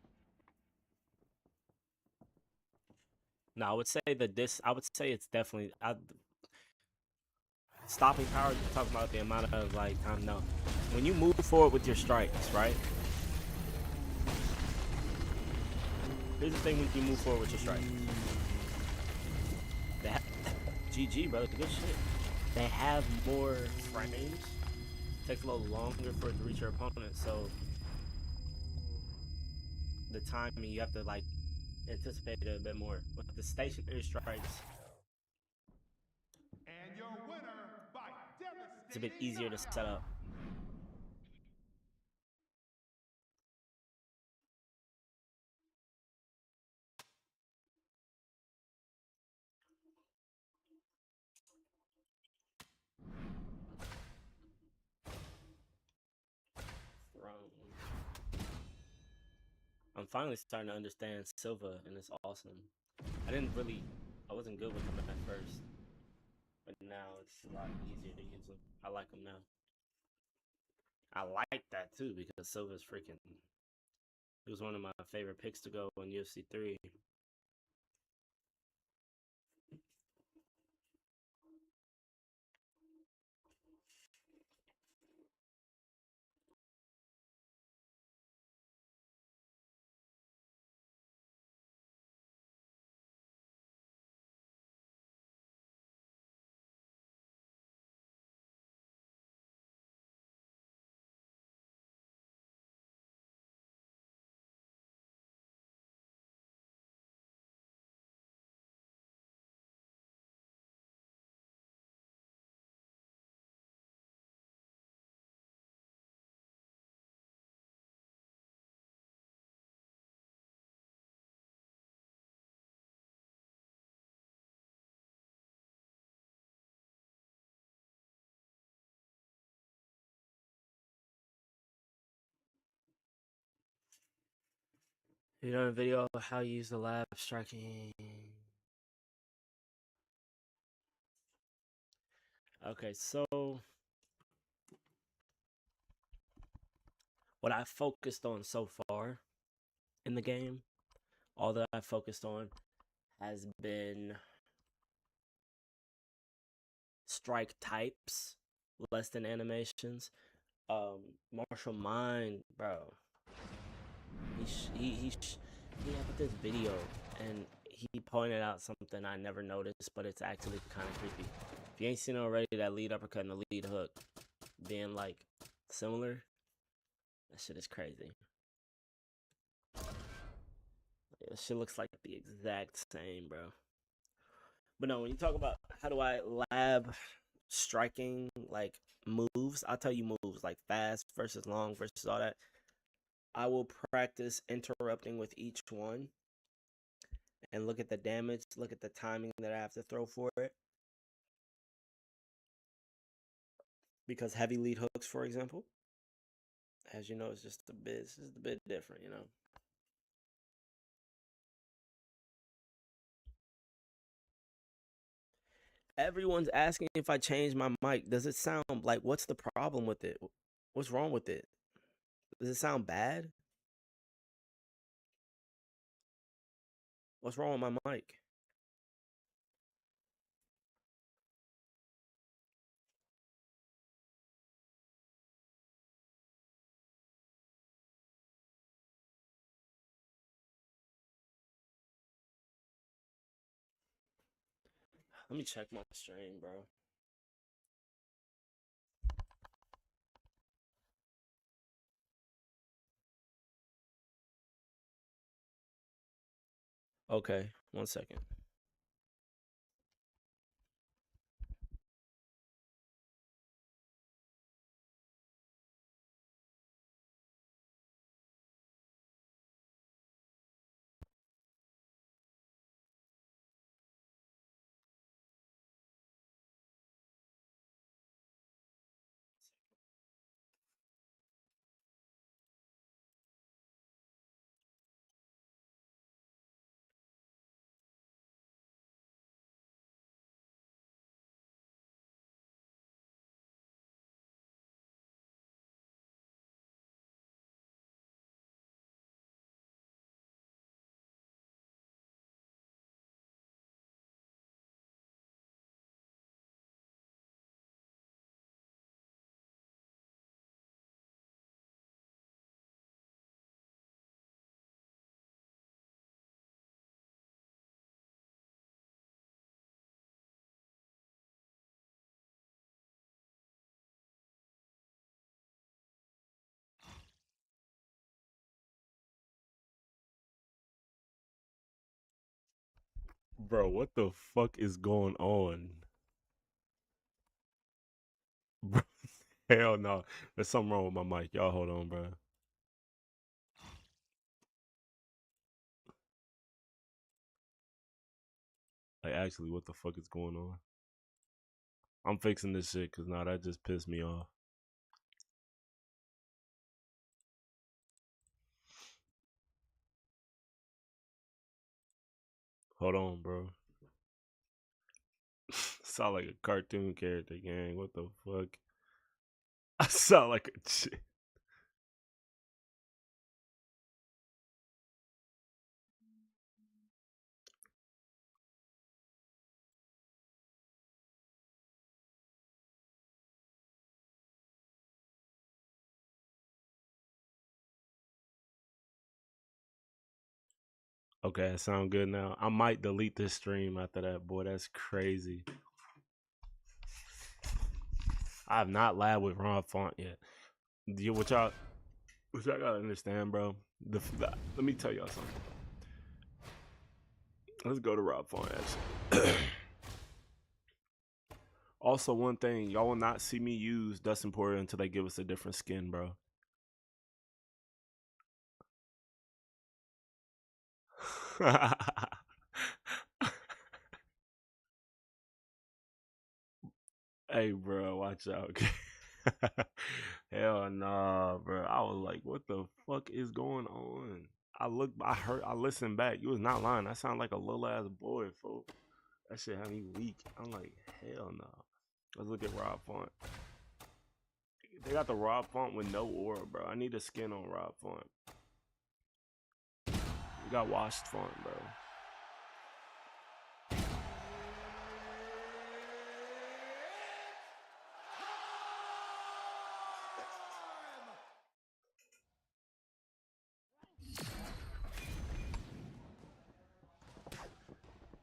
No, I would say that I would say it's definitely stopping power. You're talking about the amount of like time. No, when you move forward with your strikes, right? Here's the thing: when you move forward with your strikes, GG, brother, good shit. They have more frames. Takes a little longer for it to reach your opponent, so the timing you have to like anticipate it a bit more. With the stationary strikes, And your winner by it's a bit easier to set up. I'm finally starting to understand Silva, and it's awesome. I wasn't good with him at first, but now it's a lot easier to use him. I like him now. I like that too because Silva's freaking. He was one of my favorite picks to go in UFC 3. You know, a video of how you use the lab striking. Okay, so what I focused on so far in the game, all that I focused on has been strike types, less than animations. Martial Mind, bro. He had this video and he pointed out something I never noticed, but it's actually kind of creepy. If you ain't seen it already, that lead uppercut and the lead hook being like similar, that shit is crazy. That shit looks like the exact same, bro. But no, when you talk about how do I lab striking like moves, I'll tell you moves like fast versus long versus all that. I will practice interrupting with each one and look at the damage, look at the timing that I have to throw for it. Because heavy lead hooks, for example, as you know, it's just a bit different, you know. Everyone's asking if I change my mic. Does it sound like what's the problem with it? What's wrong with it? Does it sound bad? What's wrong with my mic? Let me check my stream, bro. Okay, 1 second. Bro, what the fuck is going on? Bro, hell no. There's something wrong with my mic. Y'all hold on, bro. Like, actually, what the fuck is going on? I'm fixing this shit because now that just pissed me off. Hold on, bro. Sound like a cartoon character, gang. What the fuck? I sound like a chick. Okay, it sound good now. I might delete this stream after that, boy. That's crazy. I have not lab with Ron Font yet. What y'all gotta understand, bro. Let me tell y'all something. Let's go to Rob Font, actually. Also, one thing, y'all will not see me use Dustin Porter until they give us a different skin, bro. Hey, bro, watch out. Okay? Hell nah, bro. I was like, what the fuck is going on? I listened back. You was not lying. I sound like a little ass boy, folks. That shit had me weak. I'm like, hell no. Let's look at Rob Font. They got the Rob Font with no aura, bro. I need a skin on Rob Font. We got washed font, bro.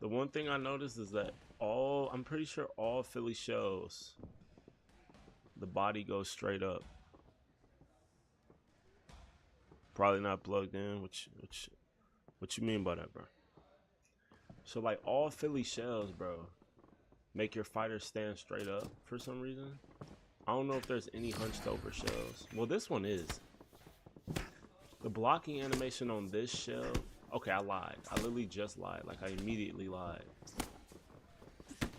The one thing I noticed is that I'm pretty sure all Philly shows, the body goes straight up. Probably not plugged in. What you mean by that, bro? So like all Philly shells, bro, make your fighter stand straight up for some reason. I don't know if there's any hunched over shells. Well, this one is. The blocking animation on this shell. Okay, I lied. I literally just lied. Like, I immediately lied.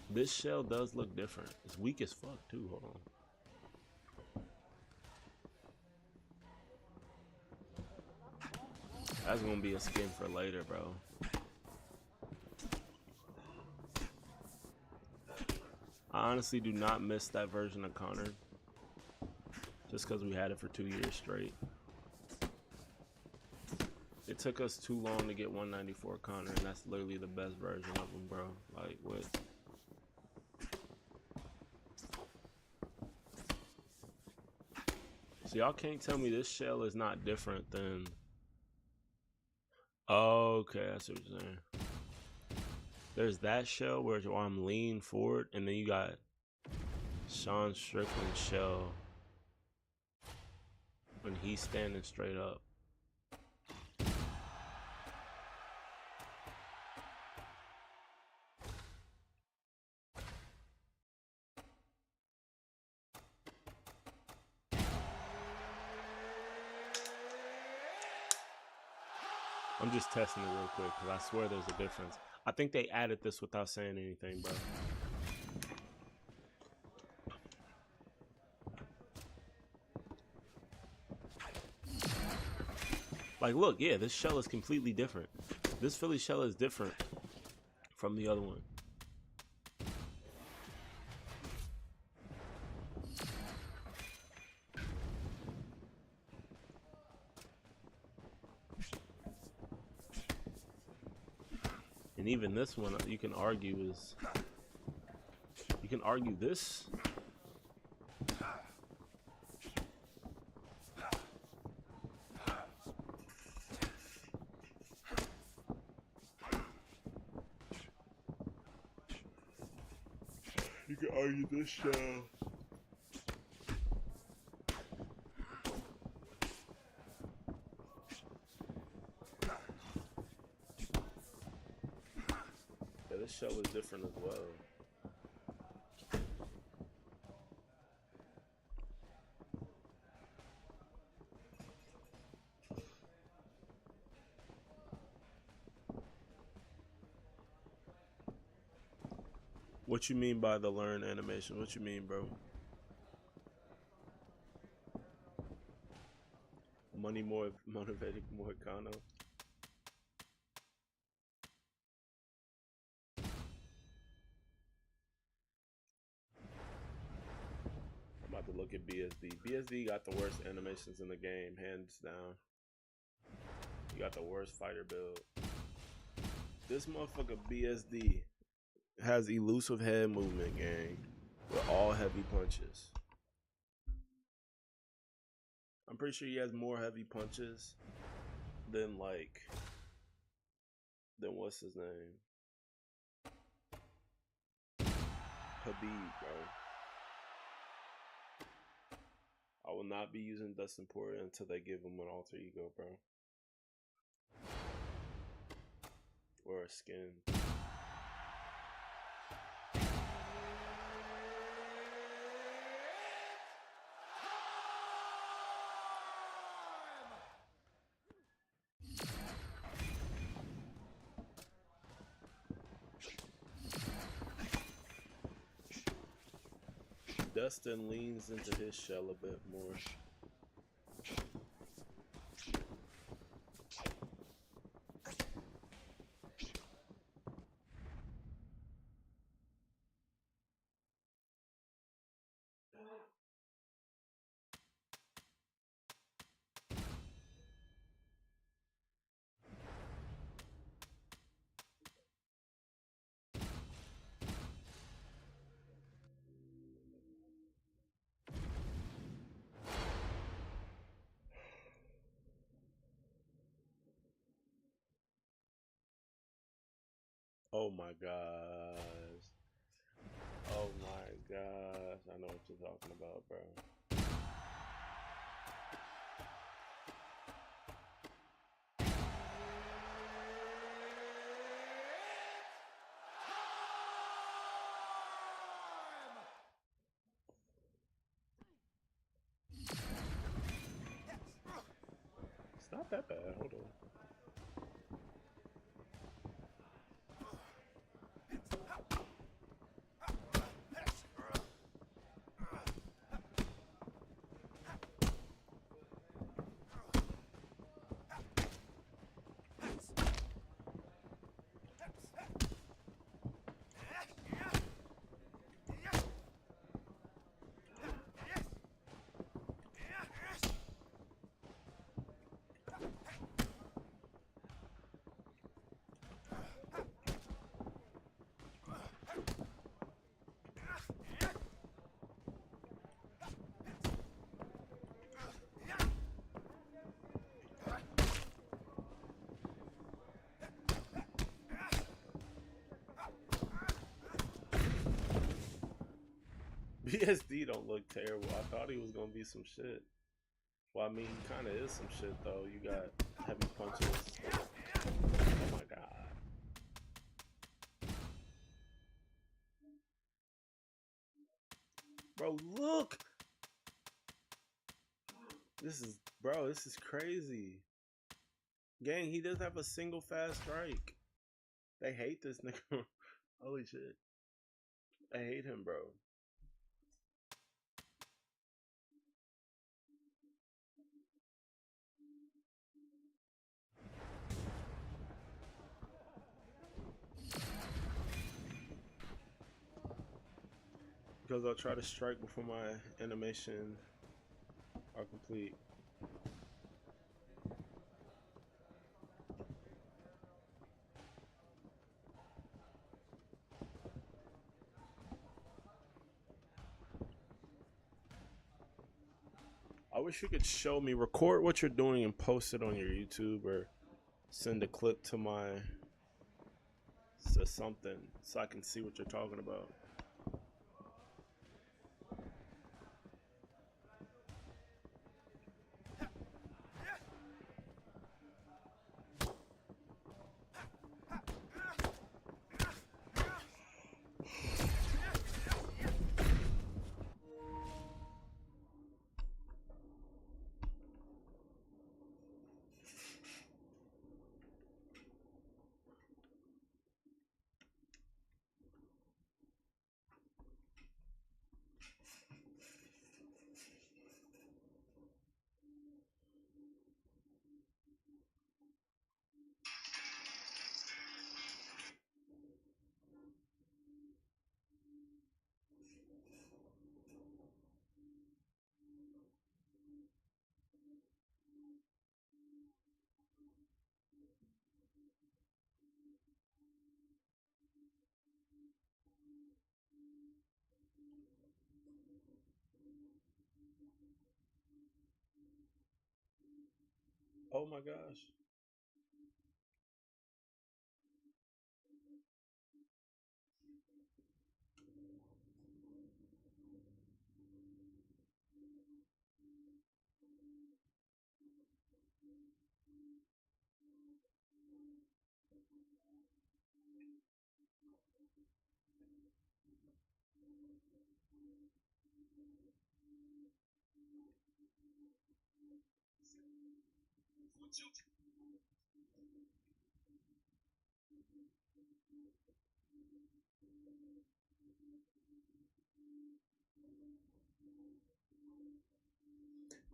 This shell does look different. It's weak as fuck, too. Hold on. That's gonna be a skin for later, bro. I honestly do not miss that version of Connor. Just because we had it for 2 years straight. It took us too long to get 194 Connor, and that's literally the best version of him, bro. Like, what? So y'all can't tell me this shell is not different than... Okay, that's what you're saying. There's that shell where I'm leaning forward, and then you got Sean Strickland's shell when he's standing straight up. I'm just testing it real quick because I swear there's a difference. I think they added this without saying anything, bro. Like, look, yeah, this shell is completely different. This Philly shell is different from the other one. And even this one, you can argue is... You can argue this... You can argue this shell. Yeah, this shell is different as well. What you mean by the learn animation? What you mean, bro? Money more motivated, more Kano. look at BSD. BSD got the worst animations in the game, hands down. You got the worst fighter build. This motherfucker BSD has elusive head movement, gang, with all heavy punches. I'm pretty sure he has more heavy punches than what's his name? Habib, bro. I will not be using Dustin Poirier until they give him an alter ego, bro. Or a skin. Dustin leans into his shell a bit more. Oh my gosh. Oh my gosh. I know what you're talking about, bro. It's not that bad. Hold on. BSD don't look terrible. I thought he was gonna be some shit. Well, I mean, he kind of is some shit though. You got heavy punches. Oh my god. Bro, look! This is crazy. Gang, he does have a single fast strike. They hate this nigga. Holy shit. I hate him, bro. Because I'll try to strike before my animation are complete. I wish you could show me, record what you're doing and post it on your YouTube or send a clip to something so I can see what you're talking about. Oh my gosh.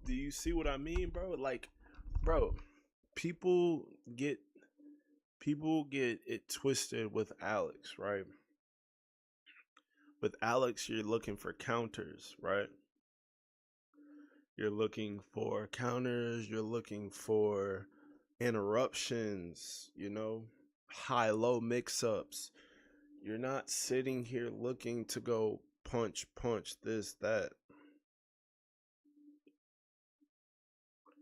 Do you see what I mean, bro? Like, bro, people get people get it twisted with Alex, right? With Alex, you're looking for counters, right? You're looking for counters, you're looking for interruptions, high low mix ups. You're not sitting here looking to go punch, this, that.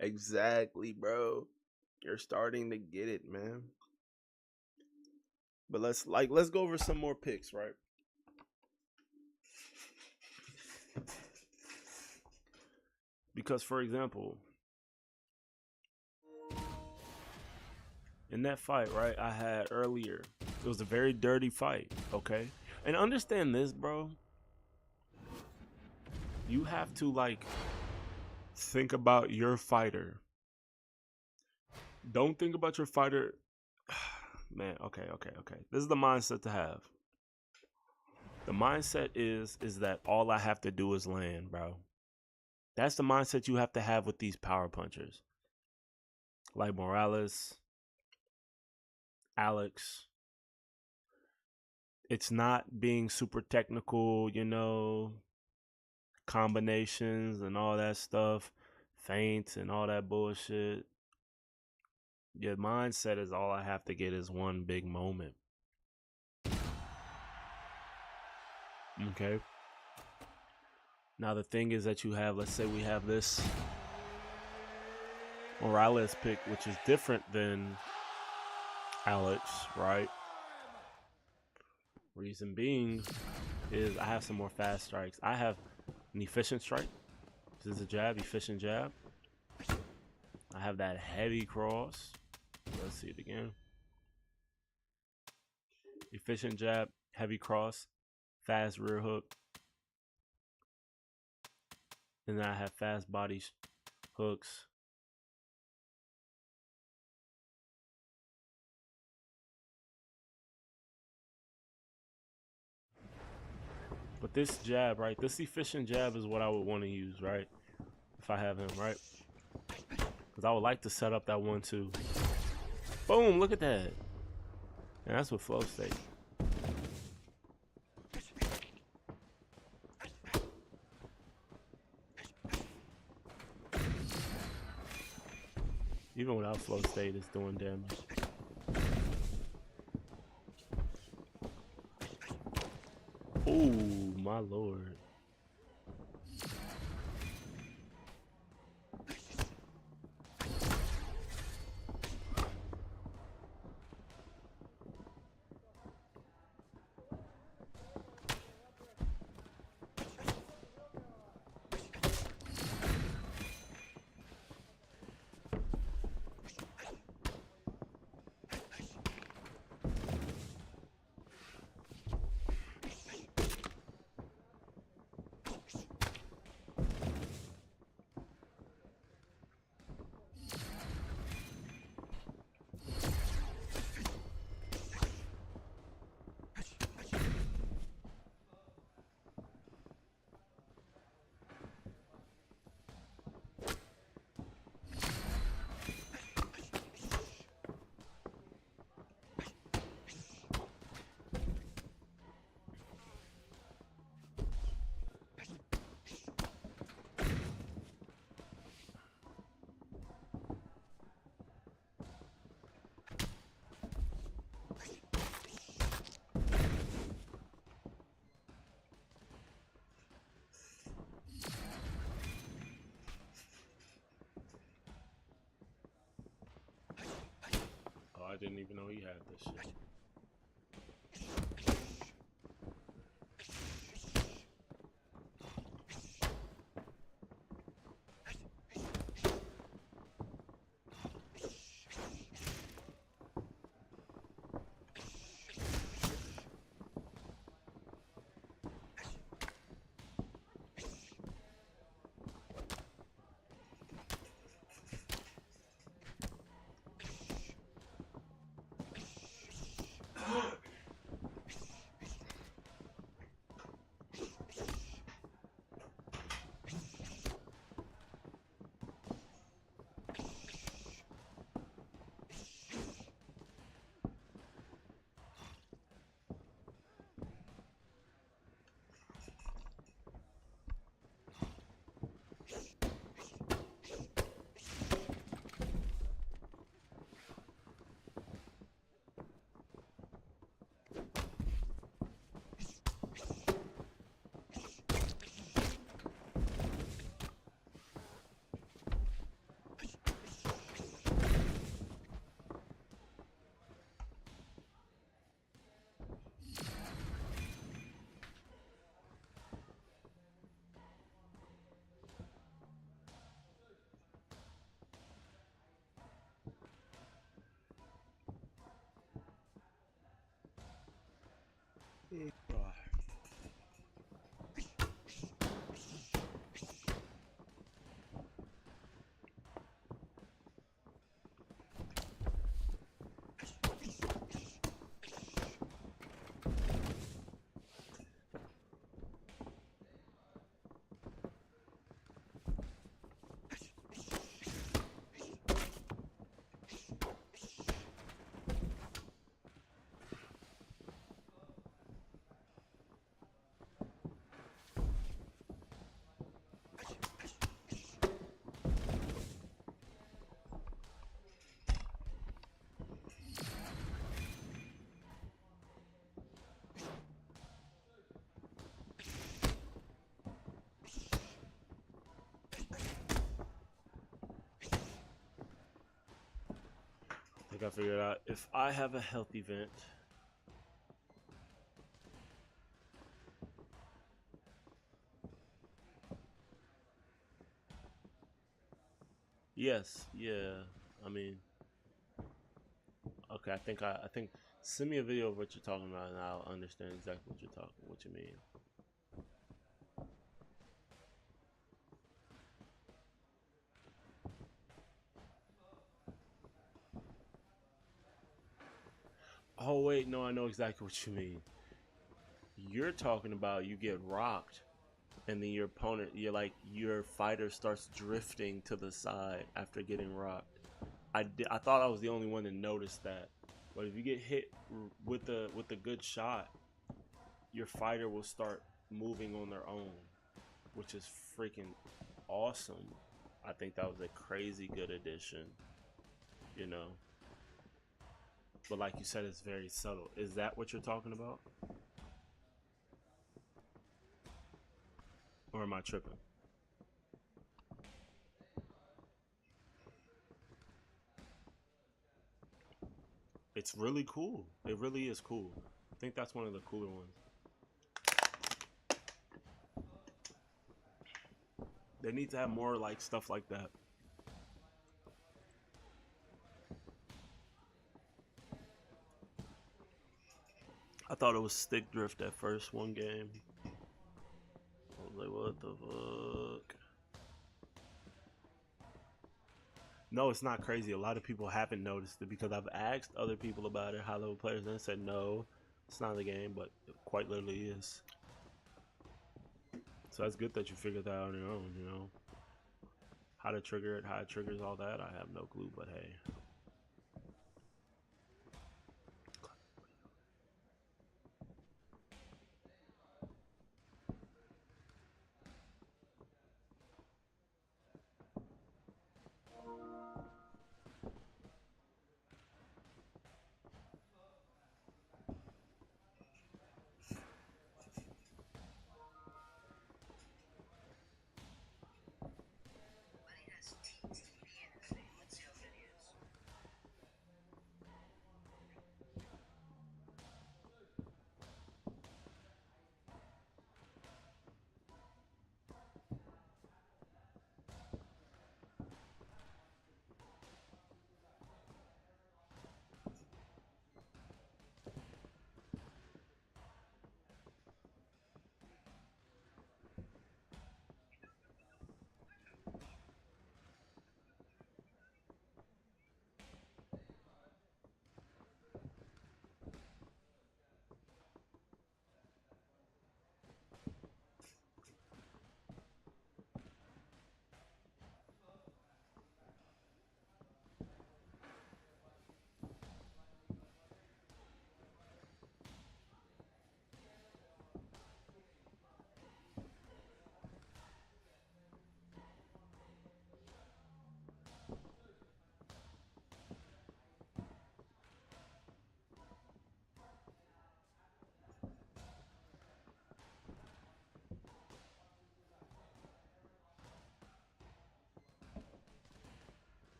Exactly, bro. You're starting to get it, man. But let's go over some more picks, right? Because for example, in that fight, right, I had earlier, it was a very dirty fight, okay? And understand this, bro. You have to think about your fighter. Don't think about your fighter. Man, okay. This is the mindset to have. The mindset is that all I have to do is land, bro. That's the mindset you have to have with these power punchers. Like Morales, Alex. It's not being super technical, combinations and all that stuff, feints and all that bullshit. Your mindset is all I have to get is one big moment. Okay. Now the thing is that you have, let's say we have this Morales pick, which is different than Alex, right? Reason being is I have some more fast strikes. I have an efficient strike. This is a jab, efficient jab. I have that heavy cross. Let's see it again. Efficient jab, heavy cross, fast rear hook. And then I have fast body hooks. But this jab, right? This efficient jab is what I would want to use, right? If I have him, right? Because I would like to set up that 1-2. Boom, look at that. And that's with flow state. Even without flow state, it's doing damage. Oh, my lord. I didn't even know he had this shit. I think I figured out if I have a health event. Yes, yeah. I mean, okay. I think send me a video of what you're talking about, and I'll understand exactly what you mean. Oh wait, no, I know exactly what you mean. You're talking about you get rocked, and then your opponent, your fighter starts drifting to the side after getting rocked. I thought I was the only one that noticed that, but if you get hit with the good shot, your fighter will start moving on their own, which is freaking awesome. I think that was a crazy good addition, you know. But like you said, it's very subtle. Is that what you're talking about? Or am I tripping? It's really cool. It really is cool. I think that's one of the cooler ones. They need to have more like stuff like that. I thought it was stick drift at first one game. I was like, what the fuck? No, it's not crazy. A lot of people haven't noticed it because I've asked other people about it, high level players, and they said no, it's not the game, but it quite literally is. So that's good that you figured that out on your own, you know. How to trigger it, how it triggers all that, I have no clue, but hey.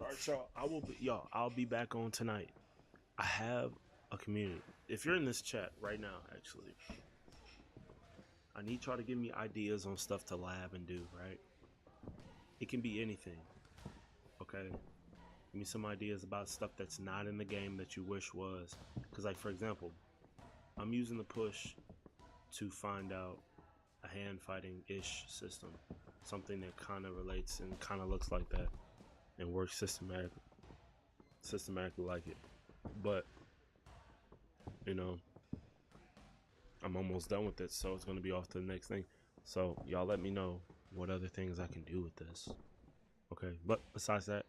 right, so I'll be back on tonight. I have a community. If you're in this chat right now, actually, I need y'all to give me ideas on stuff to lab and do, right? It can be anything. Okay? Give me some ideas about stuff that's not in the game that you wish was. Because, like, for example, I'm using the push to find out a hand fighting ish system. Something that kind of relates and kind of looks like that and works systematically like it. But, you know, I'm almost done with it, so it's going to be off to the next thing. So, y'all let me know what other things I can do with this. Okay, but besides that,